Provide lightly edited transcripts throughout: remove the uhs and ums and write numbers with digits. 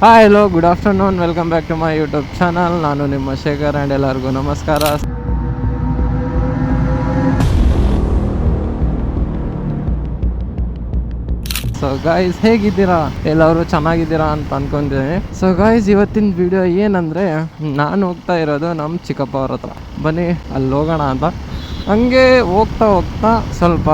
Hi hello good afternoon, welcome back to my YouTube channel. ನಾನು ನಿಮ್ಮ Shekhar and ಎಲ್ಲರಿಗೂ ನಮಸ್ಕಾರ. ಸೊ ಗಾಯ್ಸ್, ಹೇಗಿದ್ದೀರಾ? ಎಲ್ಲರೂ ಚೆನ್ನಾಗಿದ್ದೀರಾ ಅಂತ ಅನ್ಕೊಂಡಿದ್ದೀನಿ. ಸೊ ಗಾಯ್ಸ್, ಇವತ್ತಿನ ವಿಡಿಯೋ ಏನಂದರೆ, ನಾನು ಹೋಗ್ತಾ ಇರೋದು ನಮ್ಮ ಚಿಕ್ಕಪ್ಪ ಅವ್ರ ಹತ್ರ. ಬನ್ನಿ ಅಲ್ಲಿ ಹೋಗೋಣ ಅಂತ. ಹಂಗೆ ಹೋಗ್ತಾ ಹೋಗ್ತಾ ಸ್ವಲ್ಪ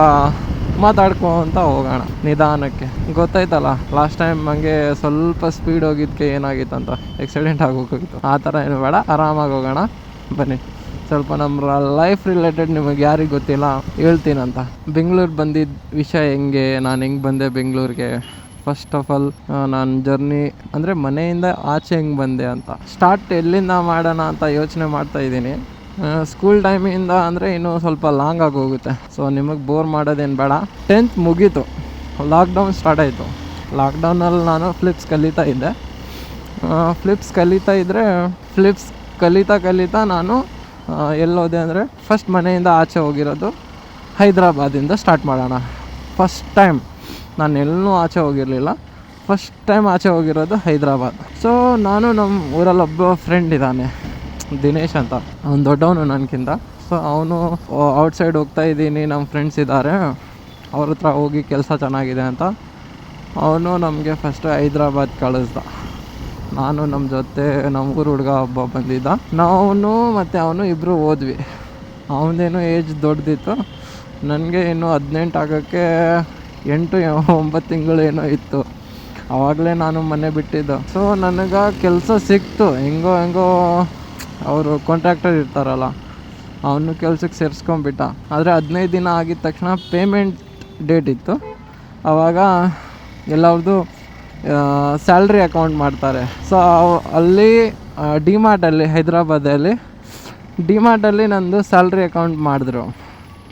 ಮಾತಾಡ್ಕೊಂತ ಹೋಗೋಣ ನಿಧಾನಕ್ಕೆ. ಗೊತ್ತಾಯ್ತಲ್ಲ, ಲಾಸ್ಟ್ ಟೈಮ್ ಹಂಗೆ ಸ್ವಲ್ಪ ಸ್ಪೀಡ್ ಹೋಗಿದ್ದಕ್ಕೆ ಏನಾಗಿತ್ತಂತ, ಆಕ್ಸಿಡೆಂಟ್ ಆಗೋಗಿತ್ತು. ಆ ಥರ ಏನು ಬೇಡ, ಆರಾಮಾಗಿ ಹೋಗೋಣ. ಬನ್ನಿ, ಸ್ವಲ್ಪ ನಮ್ಮ ಲೈಫ್ ರಿಲೇಟೆಡ್ ನಿಮಗೆ ಯಾರಿಗೆ ಗೊತ್ತಿಲ್ಲ ಹೇಳ್ತೀನಂತ. ಬೆಂಗಳೂರು ಬಂದಿದ್ದ ವಿಷಯ ಹೆಂಗೆ, ನಾನು ಹೆಂಗೆ ಬಂದೆ ಬೆಂಗಳೂರಿಗೆ, ಫಸ್ಟ್ ಆಫ್ ಆಲ್ ನಾನು ಜರ್ನಿ ಅಂದರೆ ಮನೆಯಿಂದ ಆಚೆ ಹೆಂಗೆ ಬಂದೆ ಅಂತ ಸ್ಟಾರ್ಟ್ ಎಲ್ಲಿಂದ ಮಾಡೋಣ ಅಂತ ಯೋಚನೆ ಮಾಡ್ತಾ ಇದ್ದೀನಿ. ಸ್ಕೂಲ್ ಟೈಮಿಂದ ಅಂದರೆ ಇನ್ನೂ ಸ್ವಲ್ಪ ಲಾಂಗ್ ಆಗಿ ಹೋಗುತ್ತೆ. ಸೊ ನಿಮಗೆ ಬೋರ್ ಮಾಡೋದೇನು ಬೇಡ. 10th ಮುಗೀತು, ಲಾಕ್ಡೌನ್ ಸ್ಟಾರ್ಟ್ ಆಯಿತು. ಲಾಕ್ಡೌನಲ್ಲಿ ನಾನು ಫ್ಲಿಪ್ಸ್ ಕಲಿತಾ ಇದ್ದೆ. ಫ್ಲಿಪ್ಸ್ ಕಲಿತಾ ನಾನು ಎಲ್ಲೋದೆ ಅಂದರೆ, ಫಸ್ಟ್ ಮನೆಯಿಂದ ಆಚೆ ಹೋಗಿರೋದು ಹೈದ್ರಾಬಾದಿಂದ ಸ್ಟಾರ್ಟ್ ಮಾಡೋಣ. ಫಸ್ಟ್ ಟೈಮ್ ನಾನು ಎಲ್ಲೂ ಆಚೆ ಹೋಗಿರಲಿಲ್ಲ. ಫಸ್ಟ್ ಟೈಮ್ ಆಚೆ ಹೋಗಿರೋದು ಹೈದ್ರಾಬಾದ್. ಸೊ ನಾನು ನಮ್ಮ ಊರಲ್ಲಿ ಒಬ್ಬ ಫ್ರೆಂಡ್ ಇದ್ದಾನೆ, ದಿನೇಶ್ ಅಂತ. ಅವ್ನು ದೊಡ್ಡವನು ನನಗಿಂತ. ಸೊ ಅವನು ಔಟ್ಸೈಡ್ ಹೋಗ್ತಾ ಇದ್ದೀನಿ, ನಮ್ಮ ಫ್ರೆಂಡ್ಸ್ ಇದ್ದಾರೆ, ಅವ್ರ ಹತ್ರ ಹೋಗಿ ಕೆಲಸ ಚೆನ್ನಾಗಿದೆ ಅಂತ ಅವನು ನಮಗೆ ಫಸ್ಟು ಹೈದ್ರಾಬಾದ್ ಕಳಿಸ್ದ. ನಾನು ನಮ್ಮ ಜೊತೆ ನಮ್ಮ ಊರು ಹುಡುಗ ಒಬ್ಬ ಬಂದಿದ್ದ. ನಾವು ಮತ್ತು ಅವನು ಇಬ್ಬರು ಹೋದ್ವಿ. ಅವನದೇನೋ ಏಜ್ ದೊಡ್ಡದಿತ್ತು, ನನಗೆ ಇನ್ನೂ 18 ಆಗೋಕ್ಕೆ 8-9 ತಿಂಗಳು ಏನೋ ಇತ್ತು. ಆವಾಗಲೇ ನಾನು ಮನೆ ಬಿಟ್ಟಿದ್ದು. ಸೊ ನನಗೆ ಕೆಲಸ ಸಿಕ್ತು, ಹೆಂಗೋ ಅವರು ಕಾಂಟ್ರಾಕ್ಟರ್ ಇರ್ತಾರಲ್ಲ, ಅವನು ಕೆಲ್ಸಕ್ಕೆ ಸೇರಿಸ್ಕೊಂಬಿಟ್ಟ. ಆದರೆ 15 ದಿನ ಆಗಿದ ತಕ್ಷಣ ಪೇಮೆಂಟ್ ಡೇಟ್ ಇತ್ತು. ಆವಾಗ ಎಲ್ಲರದು ಸ್ಯಾಲ್ರಿ ಅಕೌಂಟ್ ಮಾಡ್ತಾರೆ. ಸೊ ಅಲ್ಲಿ ಡಿಮಾರ್ಟಲ್ಲಿ, ಹೈದ್ರಾಬಾದಲ್ಲಿ ಡಿಮಾರ್ಟಲ್ಲಿ ನಂದು ಸ್ಯಾಲ್ರಿ ಅಕೌಂಟ್ ಮಾಡಿದ್ರು.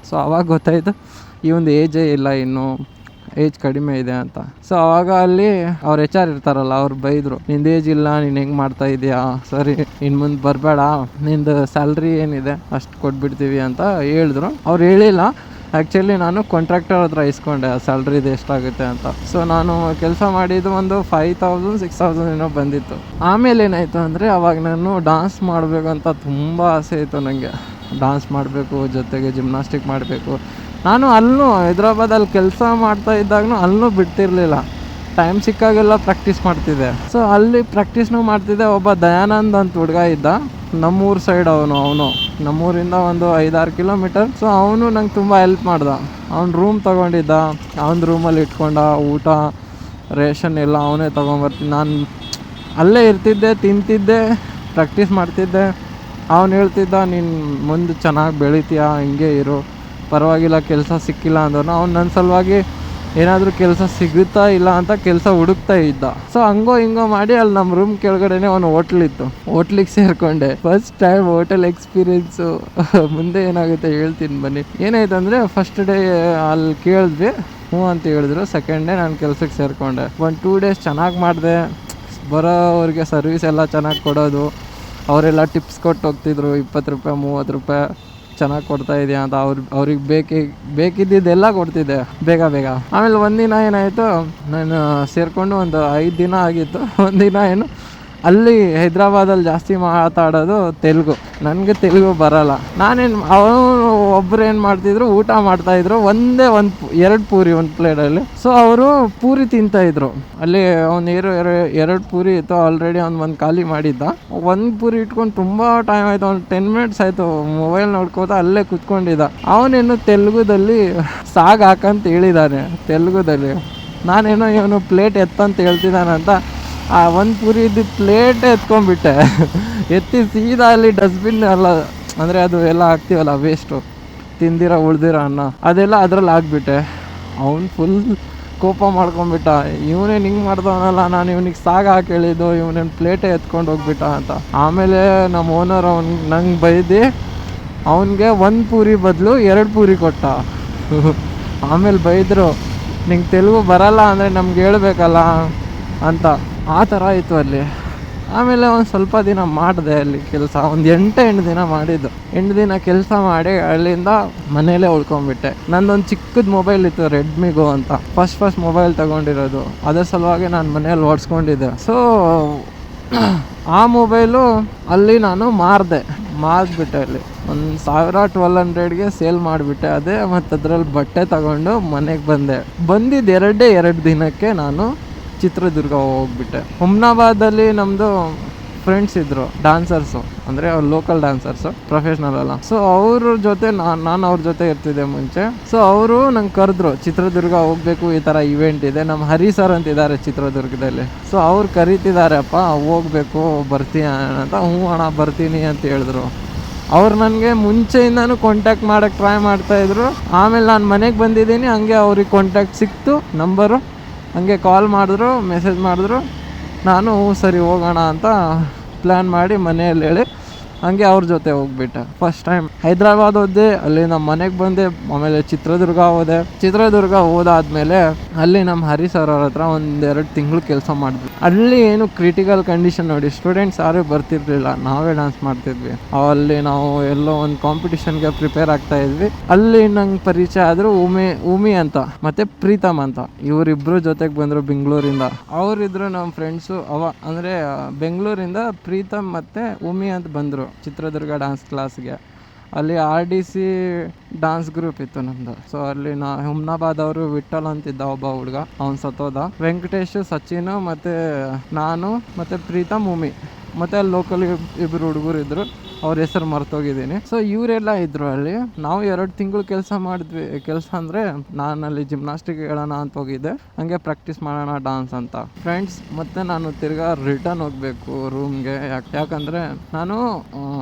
ಸೊ ಆವಾಗ ಗೊತ್ತಾಯಿತು ಈ ಏಜೇ ಇಲ್ಲ, ಇನ್ನೂ ಏಜ್ ಕಡಿಮೆ ಇದೆ ಅಂತ. ಸೊ ಆವಾಗ ಅಲ್ಲಿ ಅವ್ರು HR ಇರ್ತಾರಲ್ಲ, ಅವ್ರು ಬೈದರು, ನಿಂದು ಏಜ್ ಇಲ್ಲ, ನೀನು ಹೆಂಗೆ ಮಾಡ್ತಾ ಇದೆಯಾ, ಸರಿ ಇನ್ನು ಮುಂದೆ ಬರಬೇಡ, ನಿಂದು ಸ್ಯಾಲ್ರಿ ಏನಿದೆ ಅಷ್ಟು ಕೊಟ್ಬಿಡ್ತೀವಿ ಅಂತ ಹೇಳಿದ್ರು. ಅವ್ರು ಹೇಳಿಲ್ಲ, ಆ್ಯಕ್ಚುಲಿ ನಾನು ಕಾಂಟ್ರಾಕ್ಟರ್ ಹತ್ರ ಇಸ್ಕೊಂಡೆ ಆ ಸ್ಯಾಲ್ರಿದು ಎಷ್ಟಾಗುತ್ತೆ ಅಂತ. ಸೊ ನಾನು ಕೆಲಸ ಮಾಡಿದ್ದು ಒಂದು 5,000-6,000 ಏನೋ ಬಂದಿತ್ತು. ಆಮೇಲೆ ಏನಾಯಿತು ಅಂದರೆ, ಅವಾಗ ನಾನು ಡಾನ್ಸ್ ಮಾಡಬೇಕು ಅಂತ ತುಂಬ ಆಸೆ ಇತ್ತು ನನಗೆ. ಡಾನ್ಸ್ ಮಾಡಬೇಕು, ಜೊತೆಗೆ ಜಿಮ್ನಾಸ್ಟಿಕ್ ಮಾಡಬೇಕು. ನಾನು ಅಲ್ಲೂ ಹೈದ್ರಾಬಾದಲ್ಲಿ ಕೆಲಸ ಮಾಡ್ತಾ ಇದ್ದಾಗೂ ಅಲ್ಲೂ ಬಿಡ್ತಿರ್ಲಿಲ್ಲ. ಟೈಮ್ ಸಿಕ್ಕಾಗೆಲ್ಲ ಪ್ರಾಕ್ಟೀಸ್ ಮಾಡ್ತಿದ್ದೆ. ಸೊ ಅಲ್ಲಿ ಪ್ರಾಕ್ಟೀಸ್ನೂ ಮಾಡ್ತಿದ್ದೆ. ಒಬ್ಬ ದಯಾನಂದ್ ಅಂತ ಹುಡುಗ ಇದ್ದ, ನಮ್ಮೂರು ಸೈಡ್. ಅವನು ನಮ್ಮೂರಿಂದ ಒಂದು 5-6 ಕಿಲೋಮೀಟರ್. ಸೊ ಅವನು ನಂಗೆ ತುಂಬ ಹೆಲ್ಪ್ ಮಾಡ್ದ. ಅವ್ನು ರೂಮ್ ತೊಗೊಂಡಿದ್ದ, ಅವ್ನ ರೂಮಲ್ಲಿ ಇಟ್ಕೊಂಡ, ಊಟ ರೇಷನ್ ಎಲ್ಲ ಅವನೇ ತೊಗೊಂಬರ್ತೀನಿ. ನಾನು ಅಲ್ಲೇ ಇರ್ತಿದ್ದೆ, ತಿಂತಿದ್ದೆ, ಪ್ರಾಕ್ಟೀಸ್ ಮಾಡ್ತಿದ್ದೆ. ಅವನು ಹೇಳ್ತಿದ್ದ, ನೀನು ಮುಂದೆ ಚೆನ್ನಾಗಿ ಬೆಳಿತೀಯ, ಹಿಂಗೆ ಇರು, ಪರವಾಗಿಲ್ಲ, ಕೆಲಸ ಸಿಕ್ಕಿಲ್ಲ ಅಂದವನು. ಅವ್ನು ನನ್ನ ಸಲುವಾಗಿ ಏನಾದರೂ ಕೆಲಸ ಸಿಗುತ್ತಾ ಇಲ್ಲ ಅಂತ ಕೆಲಸ ಹುಡುಕ್ತಾ ಇದ್ದ. ಸೊ ಹಂಗೋ ಹಿಂಗೋ ಮಾಡಿ ಅಲ್ಲಿ ನಮ್ಮ ರೂಮ್ ಕೆಳಗಡೆನೇ ಒಂದು ಹೋಟ್ಲಿತ್ತು, ಹೋಟ್ಲಿಗೆ ಸೇರಿಕೊಂಡೆ. First time hotel experience. ಮುಂದೆ ಏನಾಗುತ್ತೆ ಹೇಳ್ತೀನಿ ಬನ್ನಿ. ಏನಾಯ್ತು ಅಂದರೆ, ಫಸ್ಟ್ ಡೇ ಅಲ್ಲಿ ಕೇಳಿದ್ವಿ, ಹ್ಞೂ ಅಂತ ಹೇಳಿದ್ರು. ಸೆಕೆಂಡ್ ಡೇ ನಾನು ಕೆಲಸಕ್ಕೆ ಸೇರಿಕೊಂಡೆ. 1-2 ಡೇಸ್ ಚೆನ್ನಾಗಿ ಮಾಡಿದೆ. ಬರೋವ್ರಿಗೆ ಸರ್ವಿಸ್ ಎಲ್ಲ ಚೆನ್ನಾಗಿ ಕೊಡೋದು, ಅವರೆಲ್ಲ ಟಿಪ್ಸ್ ಕೊಟ್ಟು ಹೋಗ್ತಿದ್ರು, 20 ರೂಪಾಯಿ 30 ರೂಪಾಯಿ ಚೆನ್ನಾಗಿ ಕೊಡ್ತಾ ಇದೆಯಾ ಅಂತ. ಅವ್ರಿಗೆ ಬೇಕಿದ್ದೆಲ್ಲ ಕೊಡ್ತಿದ್ದೆ ಬೇಗ. ಆಮೇಲೆ ಒಂದಿನ ಏನಾಯಿತು, ನಾನು ಸೇರಿಕೊಂಡು ಒಂದು 5 ದಿನ ಆಗಿತ್ತು. ಒಂದಿನ ಏನು, ಅಲ್ಲಿ ಹೈದ್ರಾಬಾದಲ್ಲಿ ಜಾಸ್ತಿ ಮಾತಾಡೋದು ತೆಲುಗು. ನನಗೆ ತೆಲುಗು ಬರೋಲ್ಲ. ಅವನು ಒಬ್ಬರು ಏನು ಮಾಡ್ತಿದ್ರು, ಊಟ ಮಾಡ್ತಾಯಿದ್ರು. 2 ಪೂರಿ ಒಂದು ಪ್ಲೇಟಲ್ಲಿ. ಸೊ ಅವರು ಪೂರಿ ತಿಂತಾಯಿದ್ರು. ಅಲ್ಲಿ ಅವ್ನು 2 ಪೂರಿ ಇತ್ತು, ಆಲ್ರೆಡಿ ಒಂದು ಖಾಲಿ ಮಾಡಿದ್ದ. 1 ಪೂರಿ ಇಟ್ಕೊಂಡು ತುಂಬ ಟೈಮ್ ಆಯಿತು, ಒಂದು 10 ಮಿನಿಟ್ಸ್ ಆಯಿತು. ಮೊಬೈಲ್ ನೋಡ್ಕೋತಾ ಅಲ್ಲೇ ಕುತ್ಕೊಂಡಿದ್ದ. ಅವನೇನು ತೆಲುಗುದಲ್ಲಿ ಸಾಗು ಹಾಕಂತ ಹೇಳಿದ್ದಾನೆ, ತೆಲುಗುದಲ್ಲಿ. ನಾನೇನೋ ಇವನು ಪ್ಲೇಟ್ ಎತ್ತಂತ ಹೇಳ್ತಿದ್ದಾನಂತ ಆ 1 ಪೂರಿದು ಪ್ಲೇಟೇ ಎತ್ಕೊಂಡ್ಬಿಟ್ಟೆ. ಎತ್ತಿ ಸೀದಾ ಅಲ್ಲಿ ಡಸ್ಟ್ಬಿನ್ ಎಲ್ಲ, ಅಂದರೆ ಅದು ಎಲ್ಲ ಹಾಕ್ತೀವಲ್ಲ ವೇಸ್ಟು, ಉಳ್ದಿರೋ ಅನ್ನ, ಅದೆಲ್ಲ ಅದ್ರಲ್ಲಿ ಹಾಕ್ಬಿಟ್ಟೆ. ಅವ್ನು ಫುಲ್ ಕೋಪ ಮಾಡ್ಕೊಂಬಿಟ್ಟ. ಇವನೇನು ಹಿಂಗೆ ಮಾಡ್ದವನಲ್ಲ, ನಾನು ಇವನಿಗೆ ಸಾಗು ಹಾಕಿ ಹೇಳಿದ್ದು, ಇವನೇನು ಪ್ಲೇಟೇ ಎತ್ಕೊಂಡು ಹೋಗ್ಬಿಟ್ಟ ಅಂತ. ಆಮೇಲೆ ನಮ್ಮ ಓನರ್ ನಂಗೆ ಬೈದು ಅವನಿಗೆ 1 ಪೂರಿ ಬದಲು 2 ಪೂರಿ ಕೊಟ್ಟ. ಆಮೇಲೆ ಬೈದರು, ನಿಂಗೆ ತೆಲುಗು ಬರಲ್ಲ ಅಂದರೆ ನಮ್ಗೆ ಹೇಳ್ಬೇಕಲ್ಲ ಅಂತ. ಆ ಥರ ಇತ್ತು ಅಲ್ಲಿ. ಆಮೇಲೆ ಒಂದು ಸ್ವಲ್ಪ ದಿನ ಮಾಡಿದೆ ಅಲ್ಲಿ ಕೆಲಸ, ಒಂದು 8 ದಿನ ಮಾಡಿದ್ದು. 8 ದಿನ ಕೆಲಸ ಮಾಡಿ ಅಲ್ಲಿಂದ ಮನೇಲೇ ಉಳ್ಕೊಂಡ್ಬಿಟ್ಟೆ. ನಂದೊಂದು ಚಿಕ್ಕದು ಮೊಬೈಲ್ ಇತ್ತು, ರೆಡ್ಮಿ ಗೋ ಅಂತ, ಫಸ್ಟ್ ಮೊಬೈಲ್ ತಗೊಂಡಿರೋದು. ಅದರ ಸಲುವಾಗಿ ನಾನು ಮನೇಲಿ ಓಡಿಸ್ಕೊಂಡಿದ್ದೆ. ಸೊ ಆ ಮೊಬೈಲು ಅಲ್ಲಿ ನಾನು ಮಾರಿಬಿಟ್ಟೆ. ಅಲ್ಲಿ ಒಂದು 1200ಗೆ ಸೇಲ್ ಮಾಡಿಬಿಟ್ಟೆ. ಅದೇ ಮತ್ತು ಅದ್ರಲ್ಲಿ ಬಟ್ಟೆ ತಗೊಂಡು ಮನೆಗೆ ಬಂದಿದ್ದು 2 ದಿನಕ್ಕೆ ನಾನು ಚಿತ್ರದುರ್ಗ ಹೋಗ್ಬಿಟ್ಟೆ. ಹುಮ್ನಾಬಾದಲ್ಲಿ ನಮ್ಮದು ಫ್ರೆಂಡ್ಸ್ ಇದ್ದರು, ಡ್ಯಾನ್ಸರ್ಸು, ಅಂದರೆ ಅವ್ರು ಲೋಕಲ್ ಡ್ಯಾನ್ಸರ್ಸು, ಪ್ರೊಫೆಷ್ನಲ್ ಅಲ್ಲ. ಸೊ ಅವ್ರ ಜೊತೆ ನಾನು ಅವ್ರ ಜೊತೆ ಇರ್ತಿದ್ದೆ ಮುಂಚೆ. ಸೊ ಅವರು ನಂಗೆ ಕರೆದ್ರು, ಚಿತ್ರದುರ್ಗ ಹೋಗ್ಬೇಕು, ಈ ಥರ ಇವೆಂಟ್ ಇದೆ, ನಮ್ಮ ಹರಿ ಸರ್ ಅಂತಿದ್ದಾರೆ ಚಿತ್ರದುರ್ಗದಲ್ಲಿ. ಸೊ ಅವ್ರು ಕರೀತಿದ್ದಾರಪ್ಪ, ಹೋಗ್ಬೇಕು, ಬರ್ತೀಯ ಅಂತ. ಹ್ಞೂ ಅಣ್ಣ ಬರ್ತೀನಿ ಅಂತ ಹೇಳಿದ್ರು. ಅವ್ರು ನನಗೆ ಮುಂಚೆಯಿಂದನೂ ಕಾಂಟ್ಯಾಕ್ಟ್ ಮಾಡೋಕ್ಕೆ ಟ್ರೈ ಮಾಡ್ತಾಯಿದ್ರು. ಆಮೇಲೆ ನಾನು ಮನೆಗೆ ಬಂದಿದ್ದೀನಿ, ಹಂಗೆ ಅವ್ರಿಗೆ ಕಾಂಟ್ಯಾಕ್ಟ್ ಸಿಕ್ತು, ನಂಬರು. ಹಂಗೆ ಕಾಲ್ ಮಾಡಿದ್ರು, ಮೆಸೇಜ್ ಮಾಡಿದ್ರು. ನಾನು ಸರಿ ಹೋಗೋಣ ಅಂತ ಪ್ಲ್ಯಾನ್ ಮಾಡಿ ಮನೆಯಲ್ಲಿ ಹೇಳಿ ಹಂಗೆ ಅವ್ರ ಜೊತೆ ಹೋಗ್ಬಿಟ್ಟೆ. ಫಸ್ಟ್ ಟೈಮ್ ಹೈದ್ರಾಬಾದ್ ಹೋದೆ, ಅಲ್ಲಿ ನಮ್ಮ ಮನೆಗೆ ಬಂದೆ. ಆಮೇಲೆ ಚಿತ್ರದುರ್ಗ ಹೋದಾದ್ಮೇಲೆ ಅಲ್ಲಿ ನಮ್ಮ ಹರಿ ಸರ್ ಅವ್ರ ಹತ್ರ 1-2 ತಿಂಗಳು ಕೆಲಸ ಮಾಡಿದ್ವಿ. ಅಲ್ಲಿ ಏನು ಕ್ರಿಟಿಕಲ್ ಕಂಡೀಷನ್ ನೋಡಿ, ಸ್ಟೂಡೆಂಟ್ಸ್ ಯಾರೂ ಬರ್ತಿರ್ಲಿಲ್ಲ, ನಾವೇ ಡ್ಯಾನ್ಸ್ ಮಾಡ್ತಿದ್ವಿ. ಅಲ್ಲಿ ನಾವು ಎಲ್ಲೋ ಒಂದು ಕಾಂಪಿಟಿಷನ್ಗೆ ಪ್ರಿಪೇರ್ ಆಗ್ತಾ ಇದ್ವಿ. ಅಲ್ಲಿ ನಂಗೆ ಪರಿಚಯ ಆದರು ಉಮಿ ಅಂತ ಮತ್ತು ಪ್ರೀತಮ್ ಅಂತ. ಇವರಿಬ್ಬರು ಜೊತೆಗೆ ಬಂದರು ಬೆಂಗಳೂರಿಂದ. ಅವರಿದ್ರು ನಮ್ಮ ಫ್ರೆಂಡ್ಸು. ಅಂದರೆ ಬೆಂಗಳೂರಿಂದ ಪ್ರೀತಮ್ ಮತ್ತು ಉಮಿ ಅಂತ ಬಂದರು ಚಿತ್ರದುರ್ಗ ಡ್ಯಾನ್ಸ್ ಕ್ಲಾಸ್ಗೆ. ಅಲ್ಲಿ RDC ಡ್ಯಾನ್ಸ್ ಗ್ರೂಪ್ ಇತ್ತು ನಮ್ಮದು. ಸೊ ಅಲ್ಲಿ ಹುಮ್ನಾಬಾದ್ ಅವರು ವಿಠಲ್ ಅಂತಿದ್ದ ಒಬ್ಬ ಹುಡುಗ, ಅವ್ನು ಸತ್ತೋದ. ವೆಂಕಟೇಶ್, ಸಚಿನ್ ಮತ್ತು ನಾನು ಮತ್ತು ಪ್ರೀತಮ್, ಉಮಿ ಮತ್ತು ಅಲ್ಲಿ ಲೋಕಲ್ ಇಬ್ಬರು ಹುಡುಗರು ಇದ್ದರು, ಅವ್ರ ಹೆಸರು ಮರ್ತೋಗಿದ್ದೀನಿ. ಸೊ ಇವರೆಲ್ಲ ಇದ್ದರು ಅಲ್ಲಿ. ನಾವು 2 ತಿಂಗಳು ಕೆಲಸ ಮಾಡಿದ್ವಿ. ಕೆಲಸ ಅಂದರೆ ನಾನು ಅಲ್ಲಿ ಜಿಮ್ನಾಸ್ಟಿಕ್ ಹೇಳೋಣ ಅಂತ ಹೋಗಿದ್ದೆ, ಹಂಗೆ ಪ್ರಾಕ್ಟೀಸ್ ಮಾಡೋಣ ಡ್ಯಾನ್ಸ್ ಅಂತ. ಫ್ರೆಂಡ್ಸ್ ಮತ್ತು ನಾನು ತಿರ್ಗಾ ರಿಟರ್ನ್ ಹೋಗಬೇಕು ರೂಮ್ಗೆ. ಯಾಕಂದರೆ ನಾನು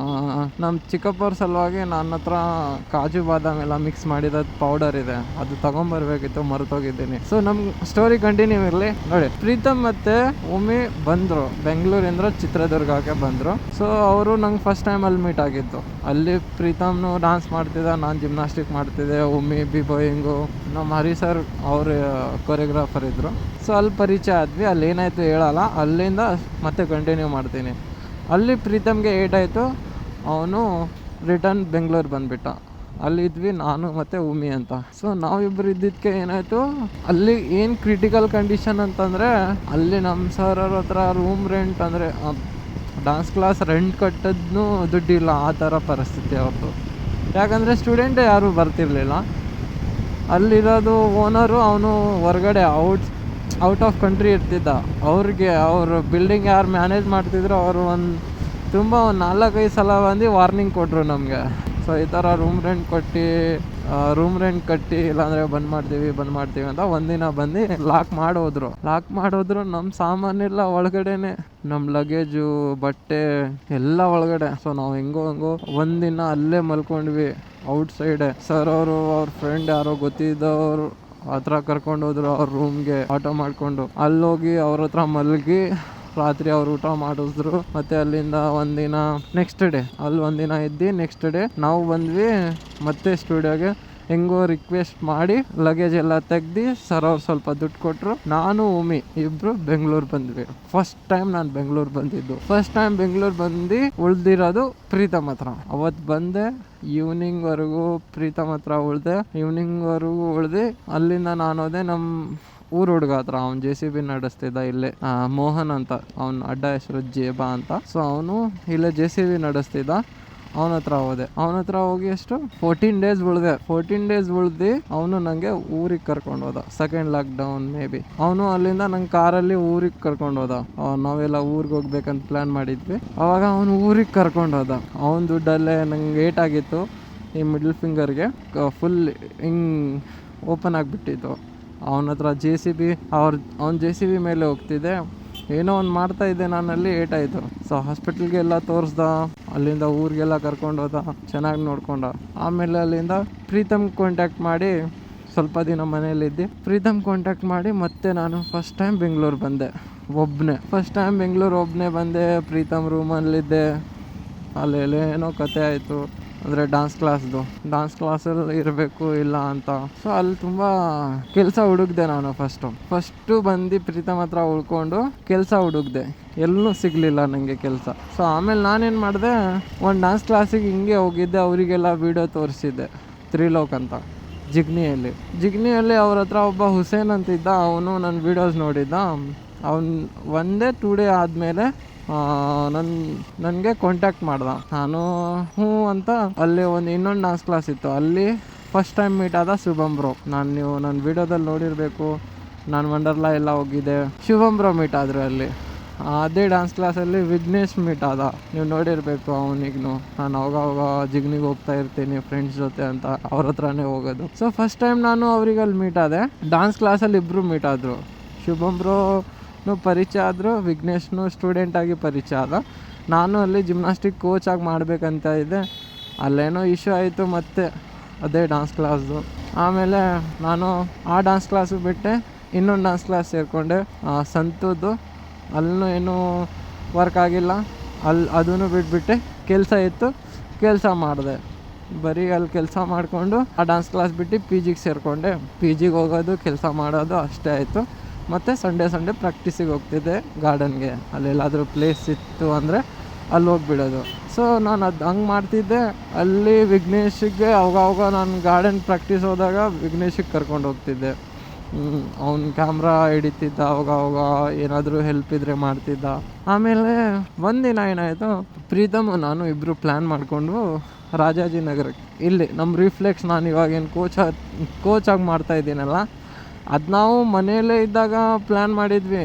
ನಮ್ಮ ಚಿಕ್ಕಪ್ಪವ್ರ ಸಲುವಾಗಿ ನನ್ನ ಹತ್ರ ಕಾಜು ಬಾದಾಮ್ ಎಲ್ಲ ಮಿಕ್ಸ್ ಮಾಡಿದ ಪೌಡರ್ ಇದೆ, ಅದು ತೊಗೊಂಬರ್ಬೇಕಿತ್ತು, ಮರ್ತೋಗಿದ್ದೀನಿ. ಸೊ ನಮ್ಮ ಸ್ಟೋರಿ ಕಂಟಿನ್ಯೂ ಇರಲಿ ನೋಡಿ. ಪ್ರೀತಮ್ ಮತ್ತು ಉಮಿ ಬಂದರು ಬೆಂಗಳೂರಿಂದ ಚಿತ್ರದುರ್ಗಕ್ಕೆ ಬಂದರು. ಸೊ ಅವರು ನಂಗೆ ಫಸ್ಟ್ ಟೈಮ್ ಅಲ್ಲಿ ಮೀಟ್ ಆಗಿದ್ದು. ಅಲ್ಲಿ ಪ್ರೀತಮ್ನು ಡ್ಯಾನ್ಸ್ ಮಾಡ್ತಿದ್ದ, ನಾನು ಜಿಮ್ನಾಸ್ಟಿಕ್ ಮಾಡ್ತಿದ್ದೆ, ಉಮಿ ಬಿಬೋಯಿಂಗು, ನಮ್ಮ ಹರಿ ಸರ್ ಅವರು ಕೊರಿಯೋಗ್ರಾಫರ್ ಇದ್ದರು. ಸೊ ಅಲ್ಲಿ ಪರಿಚಯ ಆದ್ವಿ. ಅಲ್ಲಿ ಏನಾಯಿತು ಹೇಳಲ್ಲ, ಅಲ್ಲಿಂದ ಮತ್ತೆ ಕಂಟಿನ್ಯೂ ಮಾಡ್ತೀನಿ. ಅಲ್ಲಿ ಪ್ರೀತಮ್ಗೆ ಏಟಾಯಿತು, ಅವನು ರಿಟರ್ನ್ ಬೆಂಗಳೂರು ಬಂದುಬಿಟ್ಟ. ಅಲ್ಲಿದ್ವಿ ನಾನು ಮತ್ತು ಉಮಿ ಅಂತ. ಸೊ ನಾವಿಬ್ಬರು ಇದ್ದಿದ್ದಕ್ಕೆ ಏನಾಯಿತು, ಅಲ್ಲಿ ಏನು ಕ್ರಿಟಿಕಲ್ ಕಂಡೀಷನ್ ಅಂತಂದರೆ, ಅಲ್ಲಿ ನಮ್ಮ ಸರ್ ಅವ್ರ ಹತ್ರ ರೂಮ್ ರೆಂಟ್, ಅಂದರೆ ಡ್ಯಾನ್ಸ್ ಕ್ಲಾಸ್ ರೆಂಟ್ ಕಟ್ಟೋದನ್ನೂ ದುಡ್ಡಿಲ್ಲ, ಆ ಥರ ಪರಿಸ್ಥಿತಿ ಅವ್ರದ್ದು. ಯಾಕಂದರೆ ಸ್ಟೂಡೆಂಟೇ ಯಾರೂ ಬರ್ತಿರಲಿಲ್ಲ. ಅಲ್ಲಿರೋದು ಓನರು, ಅವನು ಹೊರಗಡೆ ಔಟ್ ಆಫ್ ಕಂಟ್ರಿ ಇರ್ತಿದ್ದ. ಅವ್ರ ಬಿಲ್ಡಿಂಗ್ ಯಾರು ಮ್ಯಾನೇಜ್ ಮಾಡ್ತಿದ್ರು, ಅವರು ತುಂಬ 4-5 ಸಲ ಬಂದು ವಾರ್ನಿಂಗ್ ಕೊಟ್ಟರು ನಮಗೆ. ಸೊ ಈ ಥರ ರೂಮ್ ರೆಂಟ್ ಕಟ್ಟಿ ಇಲ್ಲಾಂದರೆ ಬಂದ್ ಮಾಡ್ತೀವಿ ಅಂತ ಒಂದಿನ ಬಂದು ಲಾಕ್ ಮಾಡೋದ್ರು. ನಮ್ಮ ಸಾಮಾನೆಲ್ಲ ಒಳಗಡೆನೆ, ನಮ್ಮ ಲಗೇಜು, ಬಟ್ಟೆ ಎಲ್ಲ ಒಳಗಡೆ. ಸೊ ನಾವು ಹೆಂಗೋ ಒಂದಿನ ಅಲ್ಲೇ ಮಲ್ಕೊಂಡ್ವಿ ಔಟ್ಸೈಡೆ. ಸರ್ ಅವರು ಅವ್ರ ಫ್ರೆಂಡ್ ಯಾರೋ ಗೊತ್ತಿದ್ದವರು ಹತ್ರ ಕರ್ಕೊಂಡು ಹೋದ್ರು ಅವ್ರ ರೂಮ್ಗೆ ಆಟೋ ಮಾಡಿಕೊಂಡು. ಅಲ್ಲೋಗಿ ಅವ್ರ ಹತ್ರ ಮಲಗಿ ರಾತ್ರಿ ಅವ್ರು ಊಟ ಮಾಡಿಸಿದ್ರು. ಮತ್ತೆ ಅಲ್ಲಿಂದ ಒಂದಿನ ನೆಕ್ಸ್ಟ್ ಡೇ ನಾವು ಬಂದ್ವಿ ಮತ್ತೆ ಸ್ಟುಡಿಯೋಗೆ. ಹೆಂಗೋ ರಿಕ್ವೆಸ್ಟ್ ಮಾಡಿ ಲಗೇಜ್ ಎಲ್ಲ ತೆಗ್ದು ಸರ್ ಅವ್ರು ಸ್ವಲ್ಪ ದುಡ್ಡು ಕೊಟ್ಟರು. ನಾನು ಉಮಿ ಇಬ್ರು ಬೆಂಗಳೂರು ಬಂದ್ವಿ. ಫಸ್ಟ್ ಟೈಮ್ ನಾನು ಬೆಂಗಳೂರು ಬಂದಿದ್ದು. ಫಸ್ಟ್ ಟೈಮ್ ಬೆಂಗಳೂರು ಬಂದು ಉಳ್ದಿರೋದು ಪ್ರೀತಮ್ ಹತ್ರ. ಅವತ್ತು ಬಂದೆ, ಈವ್ನಿಂಗ್ವರೆಗೂ ಪ್ರೀತಮ್ ಹತ್ರ ಉಳ್ದೆ. ಈವ್ನಿಂಗ್ವರೆಗೂ ಉಳ್ದು ಅಲ್ಲಿಂದ ನಾನು ಹೋದೆ ನಮ್ಮ ಊರು ಹುಡುಗ ಹತ್ರ. ಅವ್ನು JCB ನಡೆಸ್ತಿದ್ದ ಇಲ್ಲೇ, ಮೋಹನ್ ಅಂತ, ಅವ್ನ ಅಡ್ಡ ಹೆಸರು ಜೇಬಾ ಅಂತ. ಸೊ ಅವನು ಇಲ್ಲೇ JCB ನಡೆಸ್ತಿದ್ದ. ಅವನ ಹತ್ರ ಹೋದೆ. ಅವನ ಹತ್ರ ಹೋಗಿ ಎಷ್ಟು 14 ಡೇಸ್ ಉಳಿದೆ. 14 ಡೇಸ್ ಉಳ್ದು ಅವನು ನನಗೆ ಊರಿಗೆ ಕರ್ಕೊಂಡು ಹೋದ. Second lockdown may be. ಅವನು ಅಲ್ಲಿಂದ ನಂಗೆ ಕಾರಲ್ಲಿ ಊರಿಗೆ ಕರ್ಕೊಂಡು ಹೋದ. ನಾವೆಲ್ಲ ಊರಿಗೆ ಹೋಗ್ಬೇಕಂತ ಪ್ಲ್ಯಾನ್ ಮಾಡಿದ್ವಿ. ಅವಾಗ ಅವನು ಊರಿಗೆ ಕರ್ಕೊಂಡು ಹೋದ. ಅವನ ದುಡ್ಡಲ್ಲೇ ನಂಗೆ ಏಟಾಗಿತ್ತು ಈ ಮಿಡ್ಲ್ ಫಿಂಗರ್ಗೆ, ಫುಲ್ ಹಿಂಗೆ ಓಪನ್ ಆಗಿಬಿಟ್ಟಿತ್ತು. ಅವನ ಹತ್ರ ಅವ್ನು JCB ಮೇಲೆ ಹೋಗ್ತಿದ್ದೆ, ಏನೋ ಒಂದು ಮಾಡ್ತಾ ಇದ್ದೆ ನಾನಲ್ಲಿ, ಏಟಾಯಿತು. ಸೊ ಹಾಸ್ಪಿಟ್ಲ್ಗೆಲ್ಲ ತೋರಿಸ್ದ, ಅಲ್ಲಿಂದ ಊರಿಗೆಲ್ಲ ಕರ್ಕೊಂಡು ಹೋದ, ಚೆನ್ನಾಗಿ ನೋಡ್ಕೊಂಡ. ಆಮೇಲೆ ಅಲ್ಲಿಂದ ಪ್ರೀತಮ್ ಕಾಂಟ್ಯಾಕ್ಟ್ ಮಾಡಿ ಸ್ವಲ್ಪ ದಿನ ಮನೇಲಿದ್ದೆ. ಪ್ರೀತಮ್ ಕಾಂಟ್ಯಾಕ್ಟ್ ಮಾಡಿ ಮತ್ತೆ ನಾನು ಫಸ್ಟ್ ಟೈಮ್ ಬೆಂಗಳೂರು ಬಂದೆ ಒಬ್ಬನೇ ಬಂದೆ. ಪ್ರೀತಮ್ ರೂಮಲ್ಲಿದ್ದೆ. ಅಲ್ಲೆಲ್ಲ ಏನೋ ಕತೆ ಆಯಿತು. ಅಂದರೆ ಡ್ಯಾನ್ಸ್ ಕ್ಲಾಸಲ್ಲಿ ಇರಬೇಕು ಇಲ್ಲ ಅಂತ. ಸೊ ಅಲ್ಲಿ ತುಂಬ ಕೆಲಸ ಹುಡುಕ್ದೆ ನಾನು. ಫಸ್ಟು ಬಂದು ಪ್ರೀತಮ್ ಹತ್ರ ಉಳ್ಕೊಂಡು ಕೆಲಸ ಹುಡುಕ್ದೆ, ಎಲ್ಲೂ ಸಿಗಲಿಲ್ಲ ನನಗೆ ಕೆಲಸ. ಸೊ ಆಮೇಲೆ ನಾನೇನು ಮಾಡಿದೆ, ಒಂದು ಡ್ಯಾನ್ಸ್ ಕ್ಲಾಸಿಗೆ ಹಿಂಗೆ ಹೋಗಿದ್ದೆ, ಅವರಿಗೆಲ್ಲ ವೀಡಿಯೋ ತೋರಿಸಿದ್ದೆ. ತ್ರಿಲೋಕ್ ಅಂತ ಜಿಗ್ನಿಯಲ್ಲಿ ಅವ್ರ ಹತ್ರ ಒಬ್ಬ ಹುಸೇನ್ ಅಂತಿದ್ದ. ಅವನು ನನ್ನ ವೀಡಿಯೋಸ್ ನೋಡಿದ್ದ. ಅವನು 1-2 ಡೇ ಆದಮೇಲೆ ನನಗೆ ಕಾಂಟ್ಯಾಕ್ಟ್ ಮಾಡ್ದ. ನಾನು ಹ್ಞೂ ಅಂತ ಅಲ್ಲಿ ಇನ್ನೊಂದು ಡ್ಯಾನ್ಸ್ ಕ್ಲಾಸ್ ಇತ್ತು, ಅಲ್ಲಿ ಫಸ್ಟ್ ಟೈಮ್ ಮೀಟ್ ಆದ ಶುಭಮ್ ಬ್ರೋ. ನೀವು ನನ್ನ ವೀಡಿಯೋದಲ್ಲಿ ನೋಡಿರಬೇಕು, ನಾನು ವಂಡರ್ಲಾ ಎಲ್ಲ ಹೋಗಿದ್ದೆ. ಶುಭಮ್ ಬ್ರೋ ಮೀಟ್ ಆದರು ಅಲ್ಲಿ. ಅದೇ ಡ್ಯಾನ್ಸ್ ಕ್ಲಾಸಲ್ಲಿ ವಿಘ್ನೇಶ್ ಮೀಟ್ ಆದ, ನೀವು ನೋಡಿರಬೇಕು ಅವನಿಗೂ. ನಾನು ಅವಾಗ ಜಿಗ್ನಿಗೆ ಹೋಗ್ತಾ ಇರ್ತೀನಿ ಫ್ರೆಂಡ್ಸ್ ಜೊತೆ ಅಂತ, ಅವ್ರ ಹತ್ರನೇ ಹೋಗೋದು. ಸೊ ಫಸ್ಟ್ ಟೈಮ್ ನಾನು ಅವ್ರಿಗಲ್ಲಿ ಮೀಟ್ ಆದೆ. ಡ್ಯಾನ್ಸ್ ಕ್ಲಾಸಲ್ಲಿ ಇಬ್ಬರು ಮೀಟ್ ಆದರು. ಶುಭಮ್ ಬ್ರೋನು ಪರಿಚಯ ಆದರು, ವಿಘ್ನೇಶ್ನು ಸ್ಟೂಡೆಂಟಾಗಿ ಪರಿಚಯ ಆದ. ನಾನು ಅಲ್ಲಿ ಜಿಮ್ನಾಸ್ಟಿಕ್ ಕೋಚಾಗಿ ಮಾಡಬೇಕಂತ ಇದ್ದೆ. ಅಲ್ಲೇನೋ ಇಶ್ಯೂ ಆಯಿತು, ಮತ್ತು ಅದೇ ಡ್ಯಾನ್ಸ್ ಕ್ಲಾಸ್ದು. ಆಮೇಲೆ ನಾನು ಆ ಡ್ಯಾನ್ಸ್ ಕ್ಲಾಸು ಬಿಟ್ಟೆ, ಇನ್ನೊಂದು ಡ್ಯಾನ್ಸ್ ಕ್ಲಾಸ್ ಸೇರಿಕೊಂಡೆ, ಸಂತದ್ದು. ಅಲ್ಲೂ ಏನೂ ವರ್ಕ್ ಆಗಿಲ್ಲ, ಅದನ್ನು ಬಿಟ್ಬಿಟ್ಟೆ. ಕೆಲಸ ಇತ್ತು, ಕೆಲಸ ಮಾಡಿದೆ. ಬರೀ ಅಲ್ಲಿ ಕೆಲಸ ಮಾಡಿಕೊಂಡು ಆ ಡ್ಯಾನ್ಸ್ ಕ್ಲಾಸ್ ಬಿಟ್ಟು ಪಿ ಜಿಗೆ ಸೇರಿಕೊಂಡೆ. ಪಿ ಜಿಗೆ ಹೋಗೋದು, ಕೆಲಸ ಮಾಡೋದು ಅಷ್ಟೇ ಆಯಿತು. ಮತ್ತು ಸಂಡೇ ಪ್ರಾಕ್ಟೀಸಿಗೆ ಹೋಗ್ತಿದ್ದೆ ಗಾರ್ಡನ್ಗೆ. ಅಲ್ಲೆಲ್ಲಾದರೂ ಪ್ಲೇಸ್ ಇತ್ತು ಅಂದರೆ ಅಲ್ಲಿ ಹೋಗಿಬಿಡೋದು. ಸೊ ನಾನು ಅದು ಹಂಗೆ ಮಾಡ್ತಿದ್ದೆ. ಅಲ್ಲಿ ವಿಘ್ನೇಶಿಗೆ ಅವಾಗ ನಾನು ಗಾರ್ಡನ್ ಪ್ರಾಕ್ಟೀಸ್ ಹೋದಾಗ ವಿಘ್ನೇಶಿಗೆ ಕರ್ಕೊಂಡು ಹೋಗ್ತಿದ್ದೆ. ಅವ್ನು ಕ್ಯಾಮ್ರಾ ಹಿಡಿತಿದ್ದ, ಅವಾಗ ಏನಾದರೂ ಹೆಲ್ಪ್ ಇದ್ದರೆ ಮಾಡ್ತಿದ್ದ. ಆಮೇಲೆ ಒಂದಿನ ಏನಾಯಿತು, ಪ್ರೀತಮ್ ನಾನು ಇಬ್ಬರು ಪ್ಲ್ಯಾನ್ ಮಾಡಿಕೊಂಡು ರಾಜಾಜಿನಗರಕ್ಕೆ, ಇಲ್ಲಿ ನಮ್ಮ ರಿಫ್ಲೆಕ್ಸ್, ನಾನು ಇವಾಗೇನು ಕೋಚಾಗಿ ಮಾಡ್ತಾಯಿದ್ದೀನಲ್ಲ, ಅದು ನಾವು ಮನೆಯಲ್ಲೇ ಇದ್ದಾಗ ಪ್ಲ್ಯಾನ್ ಮಾಡಿದ್ವಿ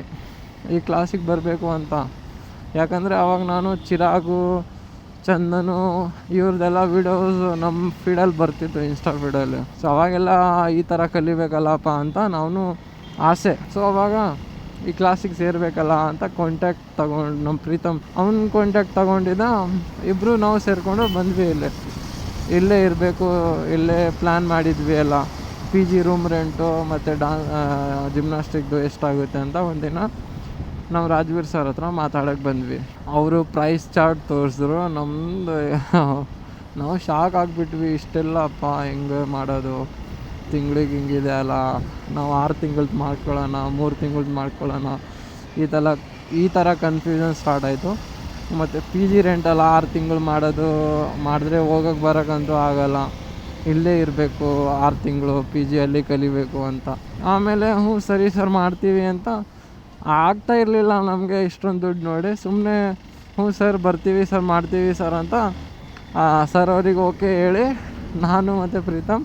ಈ ಕ್ಲಾಸಿಗೆ ಬರಬೇಕು ಅಂತ. ಯಾಕಂದರೆ ಆವಾಗ ನಾನು ಚಿರಾಗು, ಚಂದನು ಇವ್ರದ್ದೆಲ್ಲ ವೀಡಿಯೋಸ್ ನಮ್ಮ ಫೀಡಲ್ಲಿ ಬರ್ತಿತ್ತು, ಇನ್ಸ್ಟಾ ಫೀಡಲ್ಲಿ. ಸೊ ಅವಾಗೆಲ್ಲ ಈ ಥರ ಕಲಿಬೇಕಲ್ಲಪ್ಪ ಅಂತ ನಾವು ಆಸೆ. ಸೊ ಅವಾಗ ಈ ಕ್ಲಾಸಿಗೆ ಸೇರಬೇಕಲ್ಲ ಅಂತ ಕಾಂಟ್ಯಾಕ್ಟ್ ತಗೊಂಡು, ನಮ್ಮ ಪ್ರೀತಮ್ ಅವ್ನ ಕಾಂಟ್ಯಾಕ್ಟ್ ತೊಗೊಂಡಿದ್ದ. ಇಬ್ಬರು ನಾವು ಸೇರಿಕೊಂಡು ಬಂದ್ವಿ. ಇಲ್ಲೇ ಇರಬೇಕು, ಇಲ್ಲೇ ಪ್ಲ್ಯಾನ್ ಮಾಡಿದ್ವಿ ಎಲ್ಲ. ಪಿ ಜಿ ರೂಮ್ ರೆಂಟು ಮತ್ತು ಜಿಮ್ನಾಸ್ಟಿಕ್ದು ಎಷ್ಟಾಗುತ್ತೆ ಅಂತ ಒಂದಿನ ನಾವು ರಾಜ್ವೀರ್ ಸರ್ ಹತ್ರ ಮಾತಾಡೋಕ್ಕೆ ಬಂದ್ವಿ. ಅವರು ಪ್ರೈಸ್ ಚಾರ್ಟ್ ತೋರಿಸಿದ್ರು. ನಾವು ಶಾಕ್ ಆಗಿಬಿಟ್ವಿ, ಇಷ್ಟೆಲ್ಲಪ್ಪ ಹೆಂಗೆ ಮಾಡೋದು, ತಿಂಗಳಿಗೆ ಹಿಂಗಿದೆ ಅಲ್ಲ, ನಾವು 6 ತಿಂಗಳದ್ದು ಮಾಡ್ಕೊಳ್ಳೋಣ, 3 ತಿಂಗಳದ್ದು ಮಾಡ್ಕೊಳ್ಳೋಣ, ಈ ಥರ ಕನ್ಫ್ಯೂಷನ್ ಸ್ಟಾರ್ಟ್ ಆಯಿತು. ಮತ್ತು ಪಿ ಜಿ ರೆಂಟಲ್ಲ 6 ತಿಂಗಳು ಮಾಡಿದ್ರೆ ಹೋಗೋಕ್ಕೆ ಬರೋಕ್ಕಂತೂ ಆಗೋಲ್ಲ, ಇಲ್ಲೇ ಇರಬೇಕು 6 ತಿಂಗಳು ಪಿ ಜಿಯಲ್ಲಿ ಕಲಿಬೇಕು ಅಂತ. ಆಮೇಲೆ ಹ್ಞೂ ಸರಿ ಸರ್ ಮಾಡ್ತೀವಿ ಅಂತ. ಆಗ್ತಾ ಇರಲಿಲ್ಲ ನಮಗೆ ಇಷ್ಟೊಂದು ದುಡ್ಡು ನೋಡಿ. ಸುಮ್ಮನೆ ಹ್ಞೂ ಸರ್ ಬರ್ತೀವಿ ಸರ್, ಮಾಡ್ತೀವಿ ಸರ್ ಅಂತ ಸರ್ ಅವ್ರಿಗೆ ಓಕೆ ಹೇಳಿ, ನಾನು ಮತ್ತು ಪ್ರೀತಮ್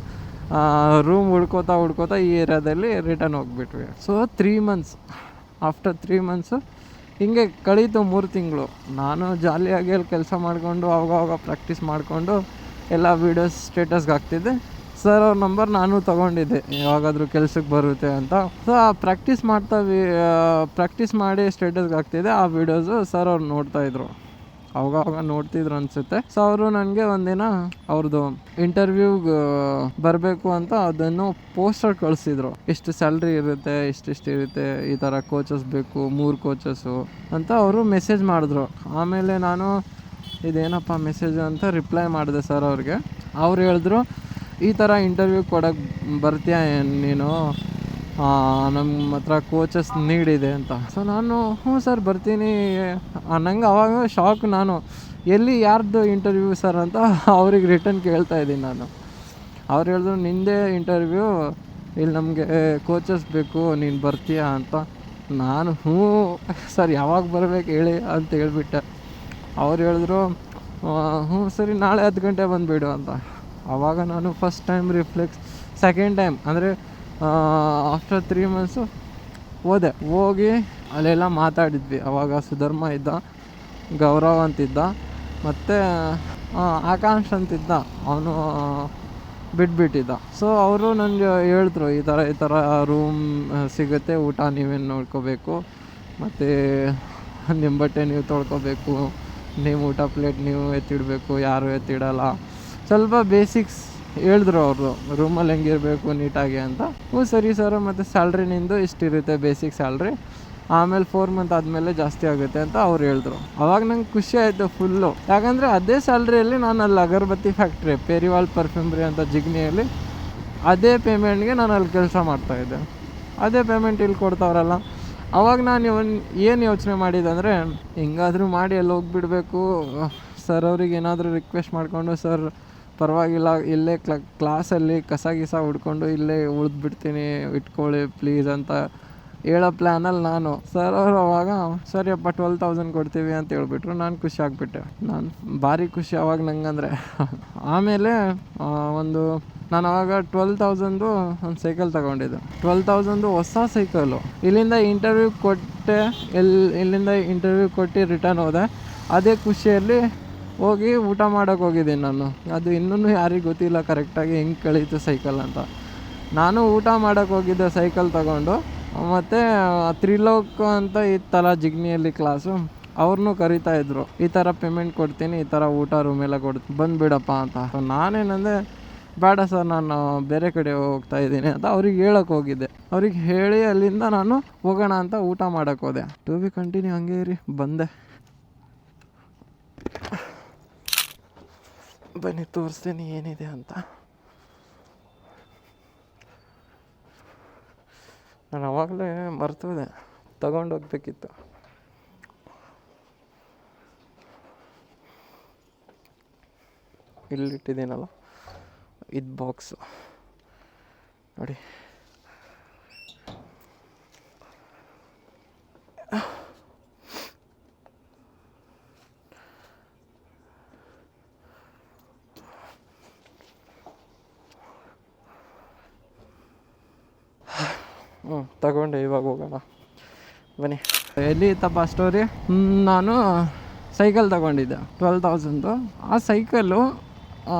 ರೂಮ್ ಹುಡ್ಕೋತಾ ಈ ಏರಿಯಾದಲ್ಲಿ ರಿಟರ್ನ್ ಹೋಗ್ಬಿಟ್ವಿ. ಸೊ 3 ಮಂತ್ಸ್, ಆಫ್ಟರ್ 3 ಮಂತ್ಸು ಹಿಂಗೆ ಕಳೀತು. 3 ತಿಂಗಳು ನಾನು ಜಾಲಿಯಾಗಿ ಅಲ್ಲಿ ಕೆಲಸ ಮಾಡಿಕೊಂಡು ಅವಾಗ ಪ್ರಾಕ್ಟೀಸ್ ಮಾಡಿಕೊಂಡು ಎಲ್ಲ ವೀಡಿಯೋಸ್ ಸ್ಟೇಟಸ್ಗೆ ಹಾಕ್ತಿದ್ದೆ. ಸರ್ ಅವ್ರ ನಂಬರ್ ನಾನು ತೊಗೊಂಡಿದ್ದೆ, ಯಾವಾಗಾದರೂ ಕೆಲ್ಸಕ್ಕೆ ಬರುತ್ತೆ ಅಂತ. ಸೊ ಆ ಪ್ರಾಕ್ಟೀಸ್ ಮಾಡಿ ಸ್ಟೇಟಸ್ಗೆ ಹಾಕ್ತಿದ್ದೆ. ಆ ವೀಡಿಯೋಸು ಸರ್ ಅವ್ರು ನೋಡ್ತಾಯಿದ್ರು, ಅವಾಗ ನೋಡ್ತಿದ್ರು ಅನಿಸುತ್ತೆ. ಸೊ ಅವರು ನನಗೆ ಒಂದಿನ ಅವ್ರದ್ದು ಇಂಟರ್ವ್ಯೂಗೆ ಬರಬೇಕು ಅಂತ ಅದನ್ನು ಪೋಸ್ಟರ್ ಕಳಿಸಿದ್ರು. ಇಷ್ಟು ಸ್ಯಾಲ್ರಿ ಇರುತ್ತೆ, ಇಷ್ಟಿಷ್ಟು ಇರುತ್ತೆ, ಈ ಥರ ಕೋಚಸ್ ಬೇಕು, 3 ಕೋಚಸ್ಸು ಅಂತ ಅವರು ಮೆಸೇಜ್ ಮಾಡಿದ್ರು. ಆಮೇಲೆ ನಾನು ಇದೇನಪ್ಪ ಮೆಸೇಜು ಅಂತ ರಿಪ್ಲೈ ಮಾಡಿದೆ ಸರ್ ಅವ್ರಿಗೆ. ಅವ್ರು ಹೇಳಿದ್ರು, ಈ ಥರ ಇಂಟರ್ವ್ಯೂ ಕೊಡೋಕ್ಕೆ ಬರ್ತೀಯ ನೀನು, ನಮ್ಮ ಹತ್ರ ಕೋಚಸ್ ನೀಡಿದೆ ಅಂತ. ಸೊ ನಾನು ಹ್ಞೂ ಸರ್ ಬರ್ತೀನಿ. ನಂಗೆ ಅವಾಗ ಶಾಕ್, ನಾನು ಎಲ್ಲಿ ಯಾರ್ದು ಇಂಟರ್ವ್ಯೂ ಸರ್ ಅಂತ ಅವ್ರಿಗೆ ರಿಟರ್ನ್ ಕೇಳ್ತಾ ಇದ್ದೀನಿ ನಾನು. ಅವ್ರು ಹೇಳಿದ್ರು ನಿಂದೇ ಇಂಟರ್ವ್ಯೂ, ಇಲ್ಲಿ ನಮಗೆ ಕೋಚಸ್ ಬೇಕು, ನೀನು ಬರ್ತೀಯಾ ಅಂತ. ನಾನು ಹ್ಞೂ ಸರ್ ಯಾವಾಗ ಬರಬೇಕು ಹೇಳಿ ಅಂತ ಹೇಳ್ಬಿಟ್ಟೆ. ಅವ್ರು ಹೇಳಿದ್ರು ಹ್ಞೂ ಸರಿ ನಾಳೆ 10 ಗಂಟೆ ಬಂದುಬಿಡು ಅಂತ. ಆವಾಗ ನಾನು first time reflex, second time ಅಂದರೆ ಆಫ್ಟರ್ 3 ಮಂತ್ಸು ಹೋಗಿ ಅಲ್ಲೆಲ್ಲ ಮಾತಾಡಿದ್ವಿ. ಆವಾಗ ಸುಧರ್ಮ ಇದ್ದ, ಗೌರವ್ ಅಂತಿದ್ದ, ಮತ್ತು ಆಕಾಂಕ್ಷ ಅಂತಿದ್ದ, ಅವನು ಬಿಟ್ಬಿಟ್ಟಿದ್ದ. ಸೊ ಅವರು ನನಗೆ ಹೇಳಿದ್ರು, ಈ ಥರ ರೂಮ್ ಸಿಗುತ್ತೆ, ಊಟ ನೀವೇನು ನೋಡ್ಕೋಬೇಕು, ಮತ್ತು ನಿಮ್ಮ ಬಟ್ಟೆ ನೀವು ತೊಳ್ಕೊಬೇಕು, ನೀವು ಊಟ ಪ್ಲೇಟ್ ನೀವು ಎತ್ತಿಡಬೇಕು, ಯಾರು ಎತ್ತಿಡಲ್ಲ. ಸ್ವಲ್ಪ ಬೇಸಿಕ್ಸ್ ಹೇಳಿದ್ರು ಅವರು, ರೂಮಲ್ಲಿ ಹೆಂಗಿರಬೇಕು ನೀಟಾಗಿ ಅಂತ. ಹ್ಞೂ ಸರಿ ಸರ್, ಮತ್ತು ಸ್ಯಾಲ್ರಿ ನಿಂದು ಇಷ್ಟಿರುತ್ತೆ ಬೇಸಿಕ್ ಸ್ಯಾಲ್ರಿ, ಆಮೇಲೆ 4 ಮಂತ್ ಆದಮೇಲೆ ಜಾಸ್ತಿ ಆಗುತ್ತೆ ಅಂತ ಅವ್ರು ಹೇಳಿದ್ರು. ಅವಾಗ ನಂಗೆ ಖುಷಿ ಆಯಿತು ಫುಲ್ಲು. ಯಾಕಂದರೆ ಅದೇ ಸ್ಯಾಲ್ರಿಯಲ್ಲಿ ನಾನು ಅಲ್ಲಿ ಅಗರಬತ್ತಿ ಫ್ಯಾಕ್ಟ್ರಿ ಪೇರಿವಾಲ್ ಪರ್ಫ್ಯೂಮ್ರಿ ಅಂತ ಜಿಗ್ನಿಯಲ್ಲಿ ಅದೇ ಪೇಮೆಂಟ್ಗೆ ನಾನು ಅಲ್ಲಿ ಕೆಲಸ ಮಾಡ್ತಾಯಿದ್ದೆ. ಅದೇ ಪೇಮೆಂಟ್ ಇಲ್ಲಿ ಕೊಡ್ತಾವ್ರಲ್ಲ. ಅವಾಗ ನಾನು ಏನು ಯೋಚನೆ ಮಾಡಿದೆ ಅಂದರೆ, ಹೆಂಗಾದರೂ ಮಾಡಿ ಅಲ್ಲಿ ಹೋಗಿಬಿಡ್ಬೇಕು. ಸರ್ ಅವ್ರಿಗೆ ಏನಾದರೂ ರಿಕ್ವೆಸ್ಟ್ ಮಾಡಿಕೊಂಡು, ಸರ್ ಪರವಾಗಿಲ್ಲ ಇಲ್ಲೇ ಕ್ಲಾಸಲ್ಲಿ ಕಸ ಗಿಸ ಹುಡ್ಕೊಂಡು ಇಲ್ಲೇ ಉಳಿದ್ಬಿಡ್ತೀನಿ, ಇಟ್ಕೊಳ್ಳಿ ಪ್ಲೀಸ್ ಅಂತ ಹೇಳೋ ಪ್ಲ್ಯಾನಲ್ಲಿ ನಾನು. ಸರ್ ಅವರು ಅವಾಗ ಸರಿಯಪ್ಪ 12,000 ಕೊಡ್ತೀವಿ ಅಂತ ಹೇಳ್ಬಿಟ್ರು. ನಾನು ಖುಷಿ ಆಗಿಬಿಟ್ಟೆ. ನಾನು ಭಾರಿ ಖುಷಿ ಅವಾಗ ನಂಗಂದರೆ. ಆಮೇಲೆ ನಾನು ಅವಾಗ 12,000 ಒಂದು ಸೈಕಲ್ ತೊಗೊಂಡಿದ್ದೆ. 12,000 ಹೊಸ ಸೈಕಲು. ಇಲ್ಲಿಂದ ಇಂಟರ್ವ್ಯೂ ಕೊಟ್ಟು ರಿಟರ್ನ್ ಹೋದೆ. ಅದೇ ಖುಷಿಯಲ್ಲಿ ಹೋಗಿ ಊಟ ಮಾಡೋಕ್ಕೆ ಹೋಗಿದ್ದೀನಿ ನಾನು. ಅದು ಇನ್ನೂ ಯಾರಿಗೆ ಗೊತ್ತಿಲ್ಲ ಕರೆಕ್ಟಾಗಿ ಹೆಂಗೆ ಕಳೀತು ಸೈಕಲ್ ಅಂತ. ನಾನು ಊಟ ಮಾಡೋಕ್ಕೆ ಹೋಗಿದ್ದೆ ಸೈಕಲ್ ತಗೊಂಡು. ಮತ್ತು ತ್ರಿಲೋಕ್ ಅಂತ ಇತ್ತಲ್ಲ ಜಿಗ್ನಿಯಲ್ಲಿ ಕ್ಲಾಸು, ಅವ್ರನ್ನೂ ಕರಿತಾಯಿದ್ರು, ಈ ಥರ ಪೇಮೆಂಟ್ ಕೊಡ್ತೀನಿ, ಈ ಥರ ಊಟ ರೂಮೆಲ್ಲ ಬಂದುಬಿಡಪ್ಪ ಅಂತ. ನಾನೇನಂದರೆ, ಬೇಡ ಸರ್ ನಾನು ಬೇರೆ ಕಡೆ ಹೋಗ್ತಾ ಇದ್ದೀನಿ ಅಂತ ಅವ್ರಿಗೆ ಹೇಳೋಕ್ಕೆ ಹೋಗಿದ್ದೆ. ಅವ್ರಿಗೆ ಹೇಳಿ ಅಲ್ಲಿಂದ ನಾನು ಹೋಗೋಣ ಅಂತ ಊಟ ಮಾಡೋಕ್ಕೆ ಹೋದೆ. ಟು ಬಿ ಕಂಟಿನ್ಯೂ ಹಂಗೆ ಇರಿ, ಬಂದೆ. ಬನ್ನಿ ತೋರಿಸ್ತೀನಿ ಏನಿದೆ ಅಂತ. ನಾನು ಅವಾಗಲೇ ಮರ್ತೋದೆ, ತಗೊಂಡೋಗ್ಬೇಕಿತ್ತು. ಇಲ್ಲಿಟ್ಟಿದ್ದೀನಲ್ಲ ಇದು ಬಾಕ್ಸು ನೋಡಿ. ತಗೊಂಡೆ, ಇವಾಗ ಹೋಗೋಣ ಬನ್ನಿ. ಎಲ್ಲಿ ಇತ್ತಪ್ಪ ಸ್ಟೋರಿ? ನಾನು ಸೈಕಲ್ ತಗೊಂಡಿದ್ದೆ 12,000. ಆ ಸೈಕಲ್ಲು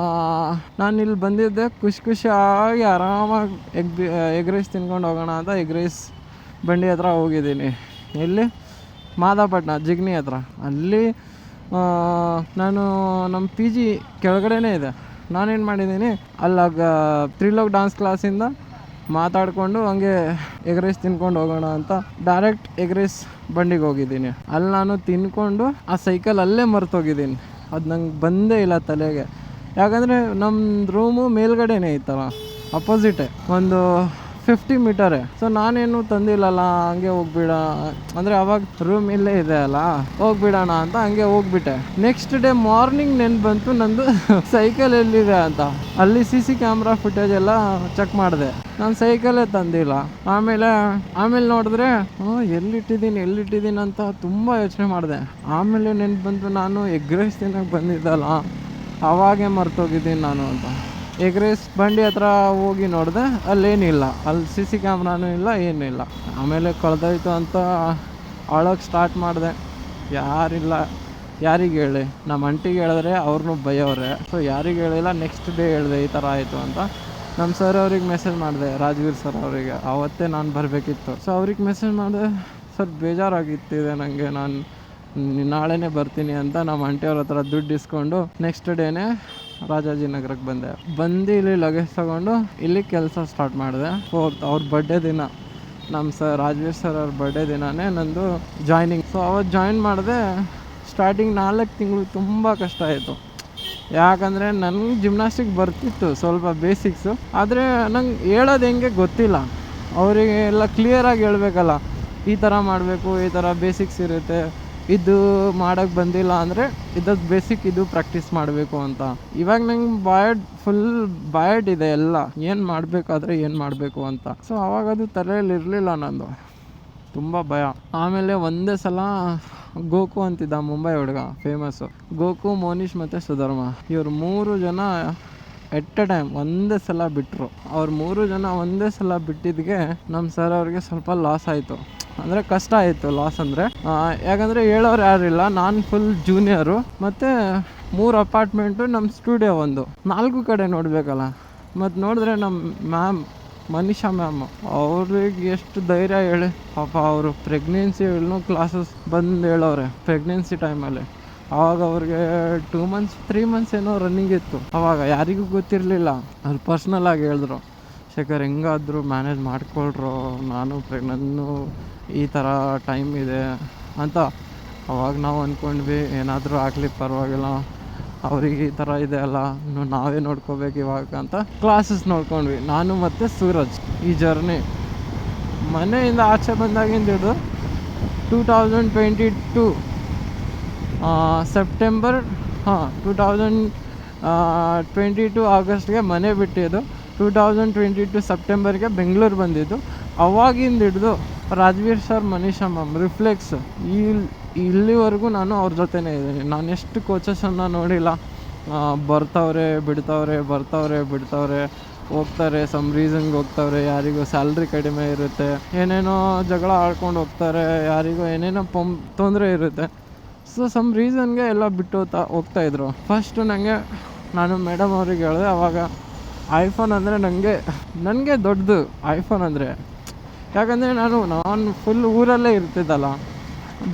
ನಾನು ಇಲ್ಲಿ ಬಂದಿದ್ದೆ ಖುಷಿಯಾಗಿ ಆರಾಮಾಗಿ ಎಗ್ ರೈಸ್ ತಿನ್ಕೊಂಡು ಹೋಗೋಣ ಅಂತ ಎಗ್ ರೈಸ್ ಬಂಡಿ ಹತ್ರ ಹೋಗಿದ್ದೀನಿ. ಎಲ್ಲಿ? ಮಾದಾಪಟ್ಟಣ ಜಿಗ್ನಿ ಹತ್ರ. ಅಲ್ಲಿ ನಾನು ನಮ್ಮ ಪಿ ಜಿ ಕೆಳಗಡೆನೇ ಇದೆ. ನಾನೇನು ಮಾಡಿದ್ದೀನಿ, ಅಲ್ಲಾಗ ತ್ರಿಲೋಕ್ ಡ್ಯಾನ್ಸ್ ಕ್ಲಾಸಿಂದ ಮಾತಾಡಿಕೊಂಡು ಹಂಗೆ ಎಗ್ ರೈಸ್ ತಿನ್ಕೊಂಡು ಹೋಗೋಣ ಅಂತ ಡೈರೆಕ್ಟ್ ಎಗ್ ರೈಸ್ ಬಂಡಿಗೆ ಹೋಗಿದ್ದೀನಿ. ಅಲ್ಲಿ ನಾನು ತಿನ್ಕೊಂಡು ಆ ಸೈಕಲ್ ಅಲ್ಲೇ ಮರ್ತೋಗಿದ್ದೀನಿ. ಅದು ನಂಗೆ ಬಂದೇ ಇಲ್ಲ ತಲೆಗೆ. ಯಾಕಂದರೆ ನಮ್ಮ ರೂಮು ಮೇಲ್ಗಡೆನೇ ಇತ್ತಲ್ಲ, ಅಪೋಸಿಟೇ, ಒಂದು 50 ಮೀಟರೇ. ಸೊ ನಾನೇನು ತಂದಿಲ್ಲಲ್ಲ, ಹಂಗೆ ಹೋಗ್ಬಿಡ ಅಂದರೆ ಅವಾಗ ರೂಮ್ ಇಲ್ಲೇ ಇದೆ ಅಲ್ಲ, ಹೋಗ್ಬಿಡೋಣ ಅಂತ ಹಂಗೆ ಹೋಗ್ಬಿಟ್ಟೆ. ನೆಕ್ಸ್ಟ್ ಡೇ ಮಾರ್ನಿಂಗ್ ನೆನ್ಪು ಬಂತು ನಂದು ಸೈಕಲ್ ಎಲ್ಲಿದೆ ಅಂತ. ಅಲ್ಲಿ CC ಕ್ಯಾಮ್ರಾ ಫುಟೇಜ್ ಎಲ್ಲ ಚೆಕ್ ಮಾಡಿದೆ, ನಾನು ಸೈಕಲೇ ತಂದಿಲ್ಲ. ಆಮೇಲೆ ನೋಡಿದ್ರೆ ಎಲ್ಲಿಟ್ಟಿದ್ದೀನಿ ಅಂತ ತುಂಬ ಯೋಚನೆ ಮಾಡಿದೆ. ಆಮೇಲೆ ನೆನ್ಪು ಬಂತು, ನಾನು ಎಗ್ ರೈಸ್ ತಿನ್ನೋಕೆ ಬಂದಿದ್ದಲ್ಲ, ಅವಾಗೇ ಮರ್ತೋಗಿದ್ದೀನಿ ನಾನು ಅಂತ. ಎಗ್ ರೈಸ್ ಬಂಡಿ ಹತ್ರ ಹೋಗಿ ನೋಡಿದೆ, ಅಲ್ಲೇನಿಲ್ಲ, ಅಲ್ಲಿ CC ಕ್ಯಾಮ್ರಾನೂ ಇಲ್ಲ, ಏನೂ ಇಲ್ಲ. ಆಮೇಲೆ ಕಳೆದೋಯ್ತು ಅಂತ ಅಳೋಕ್ಕೆ ಸ್ಟಾರ್ಟ್ ಮಾಡಿದೆ. ಯಾರಿಲ್ಲ, ಯಾರಿಗೆ ಹೇಳಿ? ನಮ್ಮ ಅಂಟಿಗೆ ಹೇಳಿದ್ರೆ ಅವ್ರನ್ನೂ ಬೈಯೋರೆ. ಸೊ ಯಾರಿಗೆ ಹೇಳಿಲ್ಲ. ನೆಕ್ಸ್ಟ್ ಡೇ ಹೇಳಿದೆ ಈ ಥರ ಆಯಿತು ಅಂತ. ನಮ್ಮ ಸರ್ ಅವ್ರಿಗೆ ಮೆಸೇಜ್ ಮಾಡಿದೆ, ರಾಜ್ವೀರ್ ಸರ್ ಅವರಿಗೆ. ಆವತ್ತೇ ನಾನು ಬರಬೇಕಿತ್ತು. ಸೊ ಅವ್ರಿಗೆ ಮೆಸೇಜ್ ಮಾಡಿದೆ, ಸರ್ ಬೇಜಾರಾಗಿತ್ತಿದೆ ನನಗೆ, ನಾನು ನಾಳೆನೇ ಬರ್ತೀನಿ ಅಂತ ನಮ್ಮ ಆಂಟಿಯವ್ರ ಹತ್ರ ದುಡ್ಡು ಇಸ್ಕೊಂಡು ನೆಕ್ಸ್ಟ್ ಡೇನೇ ರಾಜಾಜಿನಗರಕ್ಕೆ ಬಂದು ಇಲ್ಲಿ ಲಗೇಜ್ ತೊಗೊಂಡು ಇಲ್ಲಿ ಕೆಲಸ ಸ್ಟಾರ್ಟ್ ಮಾಡಿದೆ. ಅವ್ರ ಬರ್ಡೇ ದಿನ, ನಮ್ಮ ರಾಜ್ವೀರ್ ಸರ್ ಅವ್ರ ಬರ್ಡೇ ದಿನವೇ ನಂದು ಜಾಯ್ನಿಂಗ್. ಸೊ ಅವತ್ತು ಜಾಯಿನ್ ಮಾಡಿದೆ. ಸ್ಟಾರ್ಟಿಂಗ್ 4 ತಿಂಗಳು ತುಂಬ ಕಷ್ಟ ಆಯಿತು. ಯಾಕಂದರೆ ನನಗೆ ಜಿಮ್ನಾಸ್ಟಿಕ್ ಬರ್ತಿತ್ತು ಸ್ವಲ್ಪ ಬೇಸಿಕ್ಸು, ಆದರೆ ನಂಗೆ ಹೇಳೋದು ಹೆಂಗೆ ಗೊತ್ತಿಲ್ಲ. ಅವರಿಗೆ ಎಲ್ಲ ಕ್ಲಿಯರಾಗಿ ಹೇಳ್ಬೇಕಲ್ಲ, ಈ ಥರ ಮಾಡಬೇಕು, ಈ ಥರ ಬೇಸಿಕ್ಸ್ ಇರುತ್ತೆ, ಇದು ಮಾಡೋಕ್ಕೆ ಬಂದಿಲ್ಲ ಅಂದರೆ ಇದಕ್ಕೆ ಬೇಸಿಕ್ ಇದು ಪ್ರಾಕ್ಟೀಸ್ ಮಾಡಬೇಕು ಅಂತ. ಇವಾಗ ನಂಗೆ ಫುಲ್ ಬಾಯಡ್ ಇದೆ ಎಲ್ಲ, ಏನು ಮಾಡಬೇಕಾದ್ರೆ ಏನು ಮಾಡಬೇಕು ಅಂತ. ಸೊ ಅವಾಗ ಅದು ತಲೆಯಲ್ಲಿ ಇರಲಿಲ್ಲ ನಂದು, ತುಂಬ ಭಯ. ಆಮೇಲೆ ಒಂದೇ ಸಲ ಗೋಕು ಅಂತಿದ್ದ, ಮುಂಬೈ ಹುಡುಗ ಫೇಮಸ್ಸು. ಗೋಕು, ಮೋನಿಶ್ ಮತ್ತು ಸುಧರ್ಮ, ಇವ್ರು 3 ಜನ ಎಟ್ ಎ ಟೈಮ್ ಒಂದೇ ಸಲ ಬಿಟ್ಟರು. ಅವ್ರು 3 ಜನ ಒಂದೇ ಸಲ ಬಿಟ್ಟಿದ್ದಕ್ಕೆ ನಮ್ಮ ಸರ್ ಅವ್ರಿಗೆ ಸ್ವಲ್ಪ ಲಾಸ್ ಆಯಿತು. ಅಂದರೆ ಕಷ್ಟ ಆಯಿತು. ಲಾಸ್ ಅಂದರೆ ಯಾಕಂದರೆ ಹೇಳೋರು ಯಾರಿಲ್ಲ, ನಾನು ಫುಲ್ ಜೂನಿಯರು. ಮತ್ತು 3 ಅಪಾರ್ಟ್ಮೆಂಟು, ನಮ್ಮ ಸ್ಟುಡಿಯೋ 1, 4 ಕಡೆ ನೋಡಬೇಕಲ್ಲ. ಮತ್ತು ನೋಡಿದ್ರೆ ನಮ್ಮ ಮ್ಯಾಮ್ ಮನೀಷಾ ಮ್ಯಾಮ್, ಅವ್ರಿಗೆ ಎಷ್ಟು ಧೈರ್ಯ ಹೇಳಿ. ಪಾಪ ಅವರು ಪ್ರೆಗ್ನೆನ್ಸಿ ಕ್ಲಾಸಸ್ ಬಂದು ಹೇಳೋರೆ ಪ್ರೆಗ್ನೆನ್ಸಿ ಟೈಮಲ್ಲಿ. ಆವಾಗ ಅವ್ರಿಗೆ 2 ಮಂತ್ಸ್ 3 ಮಂತ್ಸ್ ಏನೋ ರನ್ನಿಂಗ್ ಇತ್ತು. ಆವಾಗ ಯಾರಿಗೂ ಗೊತ್ತಿರಲಿಲ್ಲ, ಅವ್ರು ಪರ್ಸ್ನಲ್ಲಾಗಿ ಹೇಳಿದ್ರು, ಶೇಖರ್ ಹೆಂಗಾದರೂ ಮ್ಯಾನೇಜ್ ಮಾಡ್ಕೊಳ್ರೋ, ನಾನು ಈ ಥರ ಟೈಮ್ ಇದೆ ಅಂತ. ಅವಾಗ ನಾವು ಅಂದ್ಕೊಂಡ್ವಿ ಏನಾದರೂ ಆಗಲಿ ಪರವಾಗಿಲ್ಲ, ಅವ್ರಿಗೆ ಈ ಥರ ಇದೆ ಅಲ್ಲ, ನಾವೇ ನೋಡ್ಕೋಬೇಕು ಇವಾಗ ಅಂತ ಕ್ಲಾಸಸ್ ನೋಡ್ಕೊಂಡ್ವಿ ನಾನು ಮತ್ತು ಸೂರಜ್. ಈ ಜರ್ನಿ ಮನೆಯಿಂದ ಆಚೆ ಬಂದಾಗಿಂದ ಹಿಡಿದು 2022 ಸೆಪ್ಟೆಂಬರ್ 2022 ಆಗಸ್ಟ್ಗೆ ಮನೆ ಬಿಟ್ಟಿದ್ದು. 2022 ಸೆಪ್ಟೆಂಬರ್ಗೆ ಬೆಂಗಳೂರು ಬಂದಿದ್ದು. ಅವಾಗಿಂದ ಹಿಡಿದು Rajveer sir, Manisha ma'am, reflex ಇಲ್ಲಿವರೆಗೂ ನಾನು ಅವ್ರ ಜೊತೆನೇ ಇದ್ದೀನಿ. ನಾನು ಎಷ್ಟು ಕೋಚಸನ್ನು ನೋಡಿಲ್ಲ. ಬರ್ತಾವ್ರೆ ಬಿಡ್ತಾವ್ರೆ, ಹೋಗ್ತಾರೆ, ಸಮ್ ರೀಸನ್ಗೆ ಹೋಗ್ತಾವ್ರೆ, ಯಾರಿಗೂ ಸ್ಯಾಲ್ರಿ ಕಡಿಮೆ ಇರುತ್ತೆ, ಏನೇನೋ ಜಗಳ ಆಡ್ಕೊಂಡು ಹೋಗ್ತಾರೆ, ಯಾರಿಗೂ ಏನೇನೋ ತೊಂದರೆ ಇರುತ್ತೆ. ಸೊ ಸಮ್ ರೀಸನ್ಗೆ ಎಲ್ಲ ಬಿಟ್ಟು ಹೋಗ್ತಾಯಿದ್ರು. ಫಸ್ಟು ನಾನು ಮೇಡಮ್ ಅವ್ರಿಗೆ ಹೇಳಿದೆ, ಅವಾಗ ಐಫೋನ್ ಅಂದರೆ ನನಗೆ ದೊಡ್ಡದು ಐಫೋನ್ ಅಂದರೆ. ಯಾಕಂದರೆ ನಾನು ಫುಲ್ ಊರಲ್ಲೇ ಇರ್ತಿದ್ದಲ್ಲ.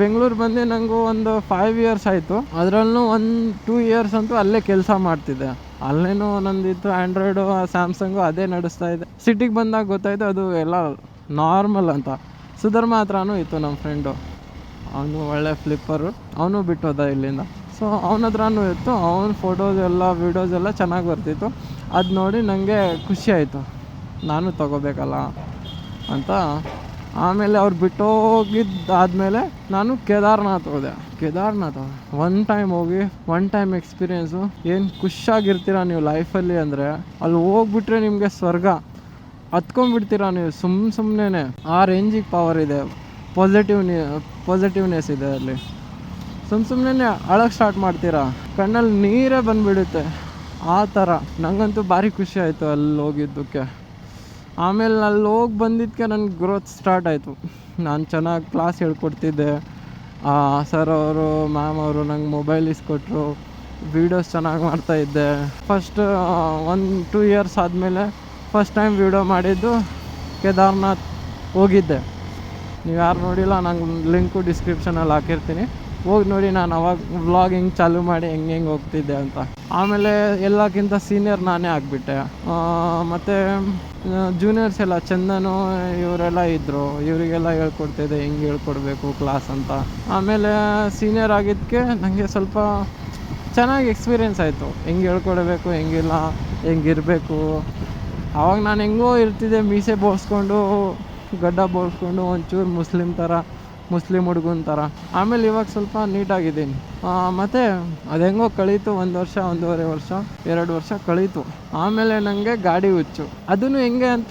ಬೆಂಗಳೂರು ಬಂದು ನನಗೂ ಒಂದು 5 ಇಯರ್ಸ್ ಆಯಿತು. ಅದರಲ್ಲೂ 1-2 ಇಯರ್ಸ್ ಅಂತೂ ಅಲ್ಲೇ ಕೆಲಸ ಮಾಡ್ತಿದ್ದೆ. ಅಲ್ಲೇನೂ ನಂದಿತ್ತು ಆ್ಯಂಡ್ರಾಯ್ಡು, ಸ್ಯಾಮ್ಸಂಗು ಅದೇ ನಡೆಸ್ತಾ ಇದೆ. ಸಿಟಿಗೆ ಬಂದಾಗ ಗೊತ್ತಾಯಿತು ಅದು ಎಲ್ಲ ನಾರ್ಮಲ್ ಅಂತ. ಸುಧರ್ಮ ಹತ್ರನೂ ಇತ್ತು ನಮ್ಮ ಫ್ರೆಂಡು, ಅವನು ಒಳ್ಳೆ ಫ್ಲಿಪ್ಪರು, ಅವನು ಬಿಟ್ಟೋದ ಇಲ್ಲಿಂದ. ಸೊ ಅವನ ಹತ್ರನೂ ಇತ್ತು. ಅವನ ಫೋಟೋಸ್ ಎಲ್ಲ ವೀಡಿಯೋಸ್ ಎಲ್ಲ ಚೆನ್ನಾಗಿ ಬರ್ತಿತ್ತು. ಅದು ನೋಡಿ ನನಗೆ ಖುಷಿ ಆಯಿತು, ನಾನು ತೊಗೋಬೇಕಲ್ಲ ಅಂತ. ಆಮೇಲೆ ಅವ್ರು ಬಿಟ್ಟೋಗಿದ್ದಾದಮೇಲೆ ನಾನು ಕೇದಾರ್ನಾಥ್ ಹೋದೆ. One time experience. ಏನು ಖುಷಿಯಾಗಿರ್ತೀರ ನೀವು ಲೈಫಲ್ಲಿ ಅಂದರೆ, ಅಲ್ಲಿ ಹೋಗ್ಬಿಟ್ರೆ ನಿಮಗೆ ಸ್ವರ್ಗ ಹತ್ಕೊಂಡ್ಬಿಡ್ತೀರ ನೀವು. ಸುಮ್ಮನೆ ಆ ರೇಂಜಿಗೆ ಪವರ್ ಇದೆ, ಪಾಸಿಟಿವ್ನೆಸ್ ಇದೆ ಅಲ್ಲಿ. ಸುಮ್ಮನೆ ಅಳಕ್ಕೆ ಸ್ಟಾರ್ಟ್ ಮಾಡ್ತೀರಾ, ಕಣ್ಣಲ್ಲಿ ನೀರೇ ಬಂದುಬಿಡುತ್ತೆ ಆ ಥರ. ನನಗಂತೂ ಭಾರಿ ಖುಷಿ ಆಯಿತು ಅಲ್ಲಿ ಹೋಗಿದ್ದಕ್ಕೆ. ಆಮೇಲೆ ಅಲ್ಲಿ ಹೋಗಿ ಬಂದಿದ್ದಕ್ಕೆ ನನಗೆ ಗ್ರೋತ್ ಸ್ಟಾರ್ಟ್ ಆಯಿತು. ನಾನು ಚೆನ್ನಾಗಿ ಕ್ಲಾಸ್ ಹೇಳ್ಕೊಡ್ತಿದ್ದೆ. ಸರ್ ಅವರು, ಮ್ಯಾಮ್ ಅವರು ನಂಗೆ ಮೊಬೈಲ್ ಇಸ್ಕೊಟ್ರು, ವೀಡಿಯೋಸ್ ಚೆನ್ನಾಗಿ ಮಾಡ್ತಾಯಿದ್ದೆ. ಫಸ್ಟ್ 1-2 ಇಯರ್ಸ್ ಆದಮೇಲೆ ಫಸ್ಟ್ ಟೈಮ್ ವೀಡಿಯೋ ಮಾಡಿದ್ದು ಕೇದಾರ್ನಾಥ್ ಹೋಗಿದ್ದೆ. ನೀವು ಯಾರು ನೋಡಿಲ್ಲ, ನಂಗೆ ಲಿಂಕು ಡಿಸ್ಕ್ರಿಪ್ಷನಲ್ಲಿ ಹಾಕಿರ್ತೀನಿ, ಹೋಗಿ ನೋಡಿ. ನಾನು ಅವಾಗ ವ್ಲಾಗ್ ಹೆಂಗೆ ಚಾಲೂ ಮಾಡಿ ಹೆಂಗೆ ಹೋಗ್ತಿದ್ದೆ ಅಂತ. ಆಮೇಲೆ ಎಲ್ಲಕ್ಕಿಂತ ಸೀನಿಯರ್ ನಾನೇ ಆಗಿಬಿಟ್ಟೆ. ಮತ್ತು ಜೂನಿಯರ್ಸ್ ಎಲ್ಲ ಚಂದನು ಇವರೆಲ್ಲ ಇದ್ದರು, ಇವರಿಗೆಲ್ಲ ಹೇಳ್ಕೊಡ್ತಿದ್ದೆ ಹೆಂಗೆ ಹೇಳ್ಕೊಡ್ಬೇಕು ಕ್ಲಾಸ್ ಅಂತ. ಆಮೇಲೆ ಸೀನಿಯರ್ ಆಗಿದ್ದಕ್ಕೆ ನನಗೆ ಸ್ವಲ್ಪ ಚೆನ್ನಾಗಿ ಎಕ್ಸ್ಪೀರಿಯೆನ್ಸ್ ಆಯಿತು, ಹೆಂಗೆ ಹೇಳ್ಕೊಡ್ಬೇಕು, ಹೆಂಗಿಲ್ಲ, ಹೆಂಗಿರಬೇಕು. ಆವಾಗ ನಾನು ಹೆಂಗೋ ಇರ್ತಿದ್ದೆ, ಮೀಸೆ ಬೋಳ್ಸ್ಕೊಂಡು, ಗಡ್ಡ ಬೋಳ್ಸ್ಕೊಂಡು, ಒಂಚೂರು ಮುಸ್ಲಿಮ್ ಹುಡುಗನ ಥರ. ಆಮೇಲೆ ಇವಾಗ ಸ್ವಲ್ಪ ನೀಟಾಗಿದ್ದೀನಿ. ಮತ್ತು ಅದು ಹೆಂಗೋ ಕಳೀತು. 1 ವರ್ಷ, 1.5 ವರ್ಷ, 2 ವರ್ಷ ಕಳೀತು. ಆಮೇಲೆ ನನಗೆ ಗಾಡಿ ಹುಚ್ಚು. ಅದನ್ನು ಹೆಂಗೆ ಅಂತ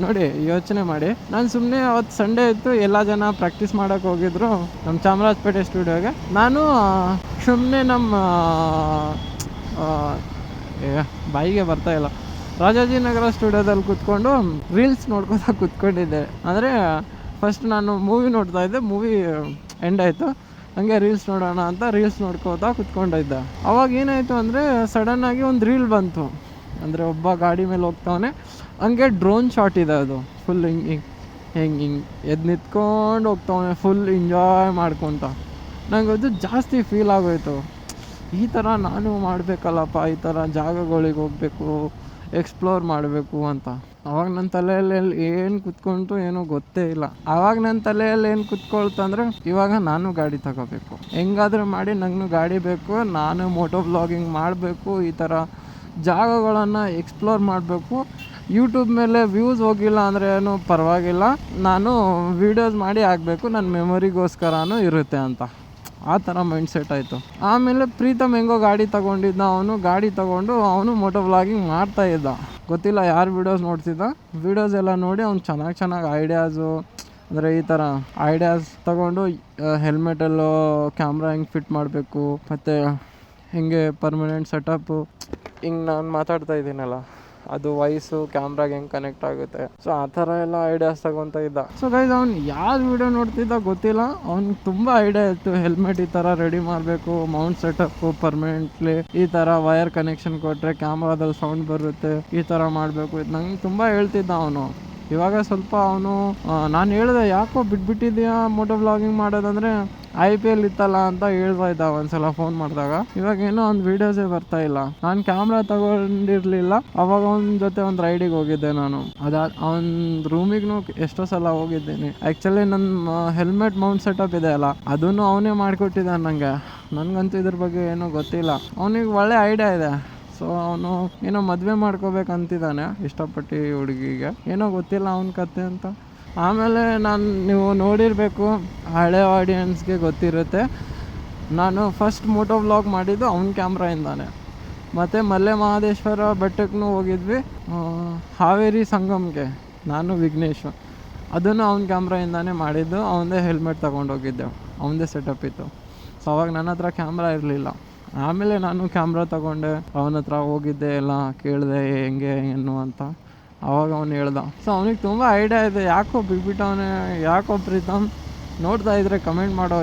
ನೋಡಿ ಯೋಚನೆ ಮಾಡಿ. ನಾನು ಸುಮ್ಮನೆ ಅವತ್ತು ಸಂಡೇ ಇತ್ತು, ಎಲ್ಲ ಜನ ಪ್ರಾಕ್ಟೀಸ್ ಮಾಡೋಕ್ಕೆ ಹೋಗಿದ್ರು ನಮ್ಮ ಚಾಮರಾಜಪೇಟೆ ಸ್ಟುಡಿಯೋಗೆ. ನಾನು ಸುಮ್ಮನೆ ನಮ್ಮ ಬಾಯಿಗೆ ಬರ್ತಾಯಿಲ್ಲ, ರಾಜಾಜಿನಗರ ಸ್ಟುಡಿಯೋದಲ್ಲಿ ಕೂತ್ಕೊಂಡು ರೀಲ್ಸ್ ನೋಡ್ಕೋತಾ ಕೂತ್ಕೊಂಡಿದ್ದೆ. ಅಂದರೆ ಫಸ್ಟ್ ನಾನು ಮೂವಿ ನೋಡ್ತಾ ಇದ್ದೆ, ಮೂವಿ ಎಂಡ್ ಆಯಿತು, ಹಂಗೆ ರೀಲ್ಸ್ ನೋಡೋಣ ಅಂತ ರೀಲ್ಸ್ ನೋಡ್ಕೋತಾ ಕೂತ್ಕೊಂಡಿದ್ದೆ. ಅವಾಗ ಏನಾಯಿತು ಅಂದರೆ ಸಡನ್ನಾಗಿ ಒಂದು ರೀಲ್ ಬಂತು. ಅಂದರೆ ಒಬ್ಬ ಗಾಡಿ ಮೇಲೆ ಹೋಗ್ತಾವನೆ, ಹಂಗೆ ಡ್ರೋನ್ ಶಾಟ್ ಇದೆ. ಅದು ಫುಲ್ ಹಿಂಗೆ ಎದ್ದು ನಿಂತ್ಕೊಂಡು ಹೋಗ್ತಾವನೆ, ಫುಲ್ ಎಂಜಾಯ್ ಮಾಡ್ಕೊತ. ನನಗೆ ಅದು ಜಾಸ್ತಿ ಫೀಲ್ ಆಗೋಯ್ತು, ಈ ಥರ ನಾನು ಮಾಡಬೇಕಲ್ಲಪ್ಪ, ಈ ಥರ ಜಾಗಗಳಿಗೆ ಹೋಗಬೇಕು, ಎಕ್ಸ್ಪ್ಲೋರ್ ಮಾಡಬೇಕು ಅಂತ. ಆವಾಗ ನನ್ನ ತಲೆಯಲ್ಲಿ ಏನು ಕೂತ್ಕೊಂತು ಏನೋ ಗೊತ್ತೇ ಇಲ್ಲ. ಆವಾಗ ನನ್ನ ತಲೆಯಲ್ಲಿ ಏನು ಕೂತ್ಕೊಳ್ತಂದ್ರೆ, ಇವಾಗ ನಾನು ಗಾಡಿ ತಗೋಬೇಕು, ಹೆಂಗಾದರೂ ಮಾಡಿ ನನಗೂ ಗಾಡಿ ಬೇಕು, ನಾನು ಮೋಟೋ ವ್ಲಾಗಿಂಗ್ ಮಾಡಬೇಕು, ಈ ಥರ ಜಾಗಗಳನ್ನು ಎಕ್ಸ್ಪ್ಲೋರ್ ಮಾಡಬೇಕು. ಯೂಟ್ಯೂಬ್ ಮೇಲೆ ವ್ಯೂಸ್ ಹೋಗಿಲ್ಲ ಅಂದರೆ ಏನೂ ಪರವಾಗಿಲ್ಲ, ನಾನು ವೀಡಿಯೋಸ್ ಮಾಡಿ ಹಾಕಬೇಕು, ನನ್ನ ಮೆಮೊರಿಗೋಸ್ಕರನೂ ಇರುತ್ತೆ ಅಂತ. ಆ ಥರ ಮೈಂಡ್ ಸೆಟ್ ಆಯಿತು. ಆಮೇಲೆ ಪ್ರೀತಮ್ ಹೆಂಗೋ ಗಾಡಿ ತೊಗೊಂಡಿದ್ದ, ಅವನು ಗಾಡಿ ತೊಗೊಂಡು ಅವನು ಮೋಟೋ ವ್ಲಾಗಿಂಗ್ ಮಾಡ್ತಾಯಿದ್ದ. ಗೊತ್ತಿಲ್ಲ ಯಾರು ವೀಡಿಯೋಸ್ ನೋಡ್ತಿದ್ದ, ವೀಡಿಯೋಸ್ ಎಲ್ಲ ನೋಡಿ ಅವ್ನು ಚೆನ್ನಾಗಿ ಐಡಿಯಾಸು, ಅಂದರೆ ಈ ಥರ ಐಡಿಯಾಸ್ ತೊಗೊಂಡು ಹೆಲ್ಮೆಟಲ್ಲೂ ಕ್ಯಾಮ್ರಾ ಹೆಂಗೆ ಫಿಟ್ ಮಾಡಬೇಕು, ಮತ್ತು ಹೆಂಗೆ ಪರ್ಮನೆಂಟ್ ಸೆಟಪ್ಪು, ಹಿಂಗೆ ನಾನು ಮಾತಾಡ್ತಾ ಇದ್ದೀನಲ್ಲ ಅದು ವಾಯ್ಸು ಕ್ಯಾಮ್ರಾಗೆ ಹೆಂಗೆ ಕನೆಕ್ಟ್ ಆಗುತ್ತೆ, ಸೊ ಆ ಥರ ಎಲ್ಲ ಐಡಿಯಾಸ್ ತಗೊತ ಇದ್ದ. ಸೊ ಗೈಸ್, ಅವ್ನು ಯಾರು ವೀಡಿಯೋ ನೋಡ್ತಿದ್ದ ಗೊತ್ತಿಲ್ಲ, ಅವ್ನಿಗೆ ತುಂಬ ಐಡಿಯಾ ಇತ್ತು. ಹೆಲ್ಮೆಟ್ ಈ ಥರ ರೆಡಿ ಮಾಡಬೇಕು, ಮೌಂಟ್ ಸೆಟಪ್ಪು ಪರ್ಮನೆಂಟ್ಲಿ, ಈ ಥರ ವೈರ್ ಕನೆಕ್ಷನ್ ಕೊಟ್ಟರೆ ಕ್ಯಾಮ್ರಾದಲ್ಲಿ ಸೌಂಡ್ ಬರುತ್ತೆ, ಈ ಥರ ಮಾಡಬೇಕು. ಇದು ನಂಗೆ ತುಂಬ ಹೇಳ್ತಿದ್ದ ಅವನು. ಇವಾಗ ಸ್ವಲ್ಪ ಅವನು, ನಾನು ಹೇಳಿದೆ ಯಾಕೋ ಬಿಟ್ಬಿಟ್ಟಿದ್ಯಾ ಮೋಟೋ ವ್ಲಾಗಿಂಗ್ ಮಾಡೋದಂದರೆ, IPL ಇತ್ತಲ್ಲ ಅಂತ ಹೇಳ್ತಾ ಇದ್ದ ಒಂದ್ಸಲ ಫೋನ್ ಮಾಡಿದಾಗ. ಇವಾಗ ಏನೋ ಒಂದು ವೀಡಿಯೋಸೇ ಬರ್ತಾ ಇಲ್ಲ. ನಾನು ಕ್ಯಾಮ್ರಾ ತಗೊಂಡಿರ್ಲಿಲ್ಲ ಅವಾಗ ಅವನ ಜೊತೆ ಒಂದು ರೈಡಿಗೆ ಹೋಗಿದ್ದೆ ನಾನು. ಅವನ ರೂಮಿಗೂ ಎಷ್ಟೋ ಸಲ ಹೋಗಿದ್ದೀನಿ. ಆ್ಯಕ್ಚುಲಿ ನನ್ನ ಹೆಲ್ಮೆಟ್ ಮೌಂಟ್ ಸೆಟಪ್ ಇದೆ ಅಲ್ಲ, ಅದನ್ನು ಅವನೇ ಮಾಡಿಕೊಟ್ಟಿದ್ದಾನೆ ನನಗೆ. ನನಗಂತೂ ಇದ್ರ ಬಗ್ಗೆ ಏನೂ ಗೊತ್ತಿಲ್ಲ. ಅವನಿಗೆ ಒಳ್ಳೆ ಐಡಿಯಾ ಇದೆ. ಸೊ ಅವನು ಏನೋ ಮದುವೆ ಮಾಡ್ಕೋಬೇಕಂತಿದ್ದಾನೆ ಇಷ್ಟಪಟ್ಟು ಹುಡುಗಿಗೆ. ಏನೋ ಗೊತ್ತಿಲ್ಲ ಅವನ ಕತೆ ಅಂತ. ಆಮೇಲೆ ನೀವು ನೋಡಿರಬೇಕು, ಹಳೆ ಆಡಿಯನ್ಸ್ಗೆ ಗೊತ್ತಿರುತ್ತೆ, ನಾನು ಫಸ್ಟ್ ಮೋಟೋ ವ್ಲಾಗ್ ಮಾಡಿದ್ದು ಅವನ ಕ್ಯಾಮ್ರಾಯಿಂದಾನೆ. ಮತ್ತು ಮಲೆ ಮಹದೇಶ್ವರ ಬೆಟ್ಟಕ್ಕೂ ಹೋಗಿದ್ವಿ, ಹಾವೇರಿ ಸಂಗಮ್ಗೆ, ನಾನು ವಿಘ್ನೇಶ್. ಅದನ್ನು ಅವನ ಕ್ಯಾಮ್ರಾಯಿಂದಾನೇ ಮಾಡಿದ್ದು. ಅವನದೇ ಹೆಲ್ಮೆಟ್ ತೊಗೊಂಡೋಗಿದ್ದೆ, ಅವನದೇ ಸೆಟಪ್ ಇತ್ತು. ಸೊ ಅವಾಗ ನನ್ನ ಹತ್ರ ಕ್ಯಾಮ್ರಾ ಇರಲಿಲ್ಲ. ಆಮೇಲೆ ನಾನು ಕ್ಯಾಮ್ರಾ ತೊಗೊಂಡೆ, ಅವನ ಹತ್ರ ಹೋಗಿದ್ದೆ, ಎಲ್ಲ ಕೇಳಿದೆ ಹೆಂಗೆ ಏನು ಅಂತ. ಆವಾಗ ಅವನು ಹೇಳ್ದ. ಸೊ ಅವನಿಗೆ ತುಂಬ ಐಡಿಯಾ ಇದೆ. ಯಾಕೋ ಬಿಟ್ಬಿಟ್ಟವನೇ, ಯಾಕೋ ಪ್ರೀತಮ್ ನೋಡ್ತಾ ಇದ್ರೆ ಕಮೆಂಟ್ ಮಾಡೋ,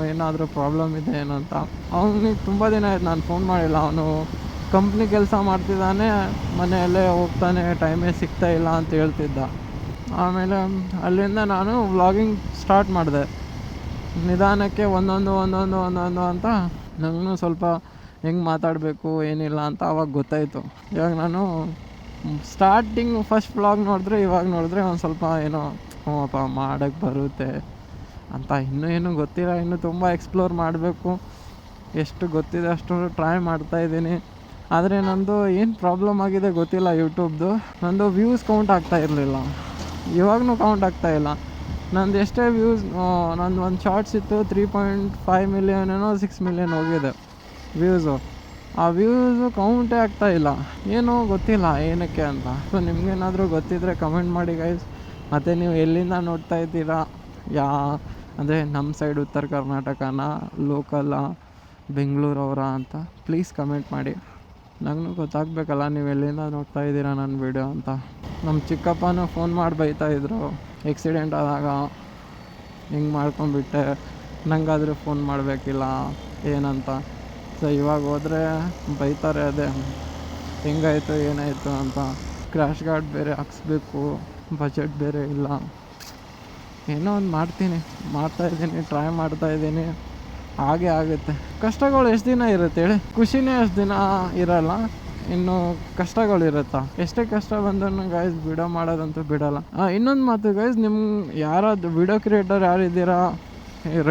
ಏನಾದರೂ ಪ್ರಾಬ್ಲಮ್ ಇದೆ ಏನೋ ಅಂತ. ಅವನಿಗೆ ತುಂಬ ದಿನ ಆಯ್ತು ನಾನು ಫೋನ್ ಮಾಡಿಲ್ಲ. ಅವನು ಕಂಪ್ನಿ ಕೆಲಸ ಮಾಡ್ತಿದ್ದಾನೆ, ಮನೆಯಲ್ಲೇ ಹೋಗ್ತಾನೆ, ಟೈಮೇ ಸಿಗ್ತಾ ಇಲ್ಲ ಅಂತ ಹೇಳ್ತಿದ್ದ. ಆಮೇಲೆ ಅಲ್ಲಿಂದ ನಾನು ವ್ಲಾಗಿಂಗ್ ಸ್ಟಾರ್ಟ್ ಮಾಡಿದೆ. ನಿಧಾನಕ್ಕೆ ಒಂದೊಂದು ಅಂತ ನನಗೂ ಸ್ವಲ್ಪ ಹೆಂಗೆ ಮಾತಾಡಬೇಕು ಏನಿಲ್ಲ ಅಂತ ಅವಾಗ ಗೊತ್ತಾಯಿತು. ಇವಾಗ ನಾನು ಸ್ಟಾರ್ಟಿಂಗ್ ಫಸ್ಟ್ ವ್ಲಾಗ್ ಇವಾಗ ನೋಡಿದ್ರೆ ಒಂದು ಸ್ವಲ್ಪ ಏನೋ ಅಪ್ಪ ಮಾಡೋಕ್ಕೆ ಬರುತ್ತೆ ಅಂತ. ಇನ್ನೂ ಗೊತ್ತಿಲ್ಲ, ಇನ್ನೂ ತುಂಬ ಎಕ್ಸ್ಪ್ಲೋರ್ ಮಾಡಬೇಕು. ಎಷ್ಟು ಗೊತ್ತಿದೆ ಅಷ್ಟು ಟ್ರೈ ಮಾಡ್ತಾಯಿದ್ದೀನಿ. ಆದರೆ ನಂದು ಏನು ಪ್ರಾಬ್ಲಮ್ ಆಗಿದೆ ಗೊತ್ತಿಲ್ಲ. ಯೂಟ್ಯೂಬ್ದು ನಂದು ವ್ಯೂಸ್ ಕೌಂಟ್ ಆಗ್ತಾ ಇರಲಿಲ್ಲ, ಇವಾಗೂ ಕೌಂಟ್ ಆಗ್ತಾಯಿಲ್ಲ. ನಂದು ಎಷ್ಟೇ ವ್ಯೂಸ್, ನಂದು ಒಂದು ಶಾರ್ಟ್ಸ್ ಇತ್ತು 3.5 ಮಿಲಿಯನ್ ಏನೋ 6 ಮಿಲಿಯನ್ ಹೋಗಿದೆ ವ್ಯೂಸು. ಆ ವ್ಯೂಸು ಕೌಂಟೇ ಆಗ್ತಾಯಿಲ್ಲ, ಏನೋ ಗೊತ್ತಿಲ್ಲ ಏನಕ್ಕೆ ಅಂತ. ಸೊ ನಿಮಗೇನಾದರೂ ಗೊತ್ತಿದ್ದರೆ ಕಮೆಂಟ್ ಮಾಡಿ ಗೈಸ್. ಮತ್ತು ನೀವು ಎಲ್ಲಿಂದ ನೋಡ್ತಾ ಇದ್ದೀರಾ, ಅಂದರೆ ನಮ್ಮ ಸೈಡ್ ಉತ್ತರ ಕರ್ನಾಟಕನ, ಲೋಕಲ್ಲ, ಬೆಂಗಳೂರವರ ಅಂತ ಪ್ಲೀಸ್ ಕಮೆಂಟ್ ಮಾಡಿ. ನನಗೂ ಗೊತ್ತಾಗಬೇಕಲ್ಲ ನೀವು ಎಲ್ಲಿಂದ ನೋಡ್ತಾ ಇದ್ದೀರಾ ನನ್ನ ವೀಡಿಯೋ ಅಂತ. ನಮ್ಮ ಚಿಕ್ಕಪ್ಪನೂ ಫೋನ್ ಮಾಡಿ ಬೈತಾಯಿದ್ರು ಆಕ್ಸಿಡೆಂಟ್ ಆದಾಗ, ಹಿಂಗೆ ಮಾಡ್ಕೊಂಡ್ಬಿಟ್ಟೆ, ನಂಗಾದರೂ ಫೋನ್ ಮಾಡಬೇಕಿಲ್ಲ ಏನಂತ. ಸೊ ಇವಾಗ ಹೋದರೆ ಬೈತಾರೆ, ಅದೇ ಹೆಂಗಾಯಿತು ಏನಾಯಿತು ಅಂತ. ಕ್ರ್ಯಾಶ್ ಗಾರ್ಡ್ ಬೇರೆ ಹಾಕ್ಸ್ಬೇಕು, ಬಜೆಟ್ ಬೇರೆ ಇಲ್ಲ. ಏನೋ ಒಂದು ಮಾಡ್ತಾಯಿದ್ದೀನಿ, ಟ್ರೈ ಮಾಡ್ತಾಯಿದ್ದೀನಿ, ಹಾಗೆ ಆಗುತ್ತೆ. ಕಷ್ಟಗಳು ಎಷ್ಟು ದಿನ ಇರುತ್ತೆ ಹೇಳಿ, ಖುಷಿನೇ ಅಷ್ಟು ದಿನ ಇರಲ್ಲ, ಇನ್ನು ಕಷ್ಟಗಳಿರುತ್ತಾ. ಎಷ್ಟೇ ಕಷ್ಟ ಬಂದರೂ ಗೈಸ್ ವಿಡಿಯೋ ಮಾಡೋದಂತೂ ಬಿಡೋಲ್ಲ. ಇನ್ನೊಂದು ಮಾತು ಗೈಸ್, ನಿಮ್ಗೆ ಯಾರಾದ್ರು ವಿಡಿಯೋ ಕ್ರಿಯೇಟರ್ ಯಾರಿದ್ದೀರಾ,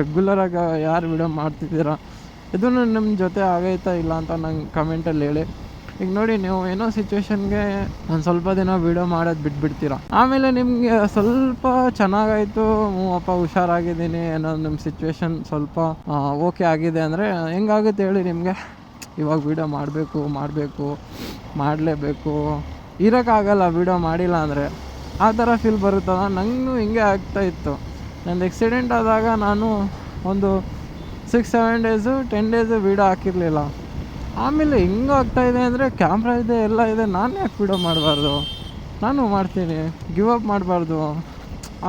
ರೆಗ್ಯುಲರಾಗಿ ಯಾರು ವಿಡಿಯೋ ಮಾಡ್ತಿದ್ದೀರಾ, ಇದನ್ನು ನಿಮ್ಮ ಜೊತೆ ಆಗೈತಾ ಇಲ್ಲ ಅಂತ ನಂಗೆ ಕಮೆಂಟಲ್ಲಿ ಹೇಳಿ. ಈಗ ನೋಡಿ, ನೀವು ಏನೋ ಸಿಚುವೇಶನ್ಗೆ ಒಂದು ಸ್ವಲ್ಪ ದಿನ ವೀಡಿಯೋ ಮಾಡೋದು ಬಿಟ್ಬಿಡ್ತೀರ. ಆಮೇಲೆ ನಿಮಗೆ ಸ್ವಲ್ಪ ಚೆನ್ನಾಗಾಯಿತು, ಅಪ್ಪ ಹುಷಾರಾಗಿದ್ದೀನಿ, ಏನೋ ನಿಮ್ಮ ಸಿಚುವೇಶನ್ ಸ್ವಲ್ಪ ಓಕೆ ಆಗಿದೆ ಅಂದರೆ ಹೆಂಗಾಗುತ್ತೆ ಹೇಳಿ ನಿಮಗೆ. ಇವಾಗ ವೀಡಿಯೋ ಮಾಡಲೇಬೇಕು, ಇರೋಕ್ಕಾಗಲ್ಲ ವೀಡಿಯೋ ಮಾಡಿಲ್ಲ ಅಂದರೆ, ಆ ಥರ ಫೀಲ್ ಬರುತ್ತಲ್ಲ. ನಂಗೂ ಹಿಂಗೆ ಆಗ್ತಾಯಿತ್ತು. ನಂದು ಆಕ್ಸಿಡೆಂಟ್ ಆದಾಗ ನಾನು ಒಂದು 6-7 ಡೇಸು 10 ಡೇಸು ವೀಡಿಯೋ ಹಾಕಿರಲಿಲ್ಲ. ಆಮೇಲೆ ಹಿಂಗೆ ಆಗ್ತಾಯಿದೆ ಅಂದರೆ ಕ್ಯಾಮ್ರಾ ಇದೆ, ಎಲ್ಲ ಇದೆ, ನಾನು ಯಾಕೆ ವೀಡಿಯೋ ಮಾಡಬಾರ್ದು, ನಾನು ಮಾಡ್ತೀನಿ, ಗಿವ್ ಅಪ್ ಮಾಡಬಾರ್ದು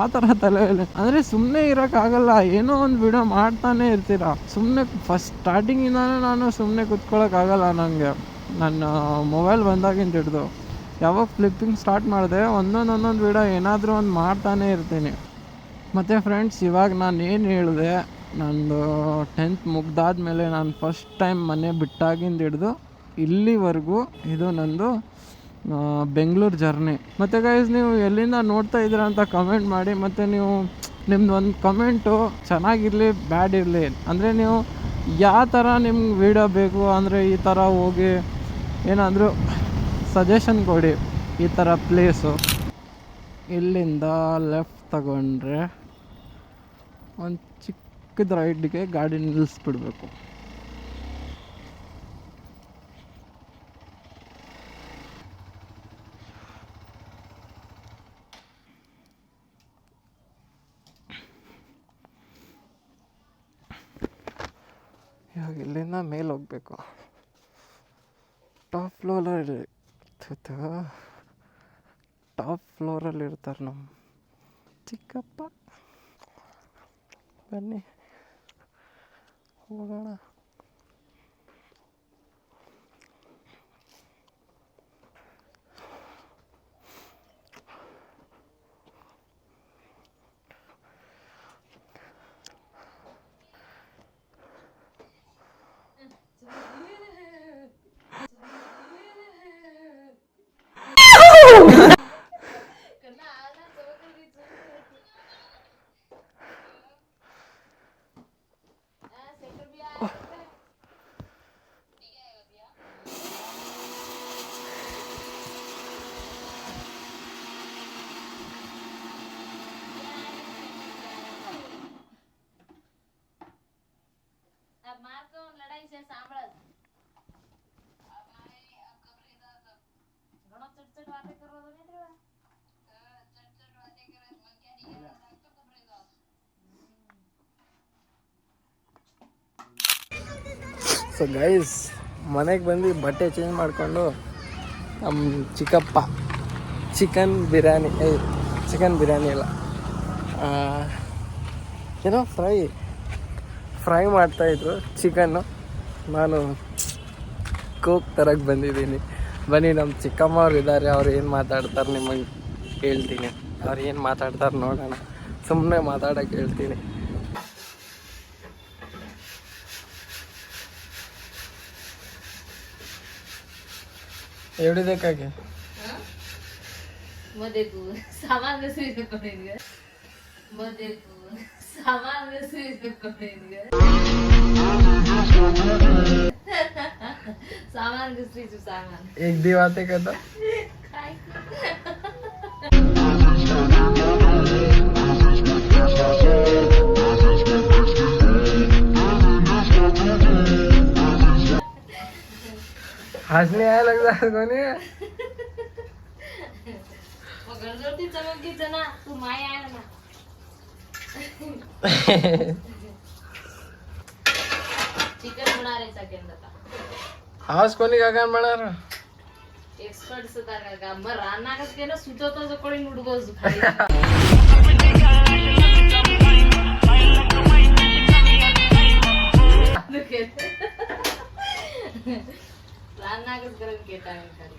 ಆ ಥರ ತಲೆಯಲ್ಲಿ. ಅಂದರೆ ಸುಮ್ಮನೆ ಇರೋಕ್ಕಾಗಲ್ಲ, ಏನೋ ಒಂದು ವೀಡಿಯೋ ಮಾಡ್ತಾನೆ ಇರ್ತೀರ. ಸುಮ್ಮನೆ ಫಸ್ಟ್ ಸ್ಟಾರ್ಟಿಂಗಿಂದನೇ ನಾನು ಸುಮ್ಮನೆ ಕೂತ್ಕೊಳ್ಳೋಕ್ಕಾಗಲ್ಲ ನನಗೆ. ನನ್ನ ಮೊಬೈಲ್ ಬಂದಾಗಿಂದ ಹಿಡ್ದು ಯಾವಾಗ ಫ್ಲಿಪ್ಪಿಂಗ್ ಸ್ಟಾರ್ಟ್ ಮಾಡಿದೆ, ಒಂದೊಂದು ವೀಡಿಯೋ ಏನಾದರೂ ಒಂದು ಮಾಡ್ತಾನೇ ಇರ್ತೀನಿ. ಮತ್ತು ಫ್ರೆಂಡ್ಸ್, ಇವಾಗ ನಾನು ಏನು ಹೇಳಿದೆ, ನಂದು 10th ಮುಗ್ದಾದ್ಮೇಲೆ ನಾನು ಫಸ್ಟ್ ಟೈಮ್ ಮನೆ ಬಿಟ್ಟಾಗಿಂದ ಹಿಡ್ದು ಇಲ್ಲಿವರೆಗೂ ಇದು ನಂದು ಬೆಂಗಳೂರು ಜರ್ನಿ. ಮತ್ತು ಗೈಸ್, ನೀವು ಎಲ್ಲಿಂದ ನೋಡ್ತಾ ಇದ್ದೀರಾ ಅಂತ ಕಮೆಂಟ್ ಮಾಡಿ. ಮತ್ತು ನೀವು ನಿಮ್ದು ಒಂದು ಕಮೆಂಟು ಚೆನ್ನಾಗಿರಲಿ ಬ್ಯಾಡ್ ಇರಲಿ, ಅಂದರೆ ನೀವು ಯಾವ ಥರ ನಿಮ್ಗೆ ವೀಡಿಯೋ ಬೇಕು ಅಂದರೆ ಈ ಥರ ಹೋಗಿ ಏನಾದರೂ ಸಜೆಷನ್ ಕೊಡಿ. ಈ ಥರ ಪ್ಲೇಸು, ಇಲ್ಲಿಂದ ಲೆಫ್ಟ್ ತಗೊಂಡ್ರೆ ಒಂದು ಚಿಕ್ಕದ ರೈಡ್ಗೆ ಗಾಡಿ ನಿಲ್ಲಿಸ್ಬಿಡ್ಬೇಕು. ಇವಾಗ ಇಲ್ಲಿಂದ ಮೇಲೆ ಹೋಗಬೇಕು. ಟಾಪ್ ಫ್ಲೋರಲ್ಲಿ ಇರ್ತಾರೆ ನಮ್ಮ ಚಿಕ್ಕಪ್ಪ. ಬನ್ನಿ ಹೋಗೋಣ. છે સાંભળ ઘણો ચટચટ વાતે કરો તો નહીં દેવા ચટચટ વાતે કરે મન ક્યાં નહીં લાગતો કબરેદાસ ಸೊ ಗೈಸ್ ಮನೆಗೆ ಬಂದು ಬಟ್ಟೆ ಚೇಂಜ್ ಮಾಡಿಕೊಂಡು ನಮ್ಮ ಚಿಕ್ಕಪ್ಪ ಚಿಕನ್ ಬಿರಿಯಾನಿ ಇಲ್ಲ ಏನೋ ಫ್ರೈ ಮಾಡ್ತಾಯಿದ್ರು ಚಿಕನ್ನು. ನಾನು ಕೋಕ್ ತರಕ್ಕೆ ಬಂದಿದ್ದೀನಿ. ಬನ್ನಿ, ನಮ್ಮ ಚಿಕ್ಕಮ್ಮ ಅವ್ರು ಇದ್ದಾರೆ, ಅವ್ರು ಏನು ಮಾತಾಡ್ತಾರೆ ನಿಮಗೆ ಹೇಳ್ತೀನಿ. ಅವ್ರು ಏನು ಮಾತಾಡ್ತಾರೆ ನೋಡೋಣ. ಸುಮ್ಮನೆ ಮಾತಾಡೋಕ್ಕೆ ಹೇಳ್ತೀನಿ. ಎವಡಿದಕ್ಕಾಗಿ ಮದೇಕು ಸಾಮಾನ್ ಸುರಿಬೇಕು ನಿನಗೆ ಮದೇಕು ಸಾಮಾನ್ ಸುರಿಬೇಕು ನಿನಗೆ सामान दूसरी जो सामान एक दी बातें करता हंसने आया लगता है कोनी वो गलती चमक गई जना तू माया आया ना चिकन बना रहे सेकंड था आज कोणी का काम बना रहा एक्सपर्ट सुद्धा का मग रानाकच केलं सुचवतो जो कोणी नुडगोज खाली रानाकच गरम केटा खाली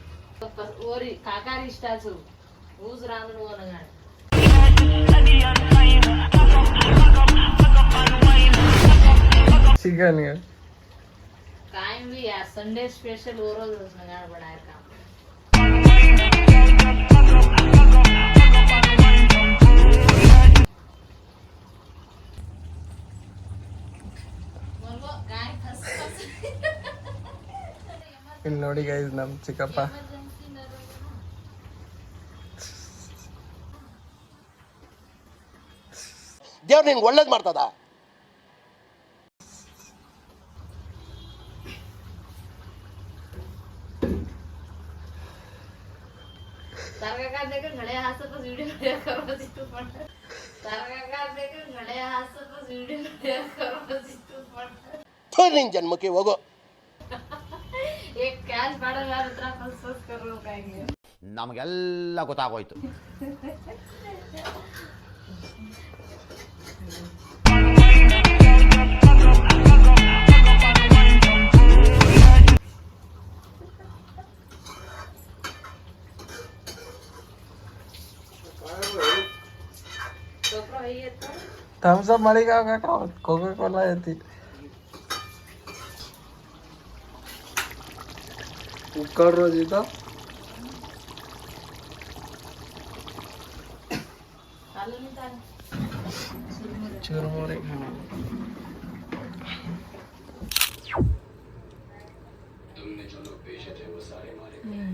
ओरी काकार इष्टाचो ऊज रांदून वनगाड चिकन कायम भी यार संडे स्पेशल वो रोज वनगाड बनाया काम ಇಲ್ಲಿ ನೋಡಿ ಗೈಸ್ ನಮ್ಮ ಚಿಕ್ಕಪ್ಪ ದೇವ್ರು ನಿಂಗೆ ಒಳ್ಳೇದು ಮಾಡ್ತದ तारका काढले का घड्या हसतच व्हिडिओ करवची तू पण तारका काढले का घड्या हसतच व्हिडिओ करवची तू पण ನಿನ್ ಜನ್ಮಕ್ಕೆ ಹೋಗೋ एक ಕ್ಯಾಶ್ ಮಾಡಲ್ಲ ಹತ್ರ ಫಸ್ಟ್ ಕರೋ ಕಾಯಿಗೆ ನಮಗೆಲ್ಲ ಗೊತ್ತಾಗೋಯ್ತು थम्स अप मळेगाव का कोका कोला येते उकड रोज इथं चुरमुरे तुमने जो लोग भेजे थे वो सारे मारे गए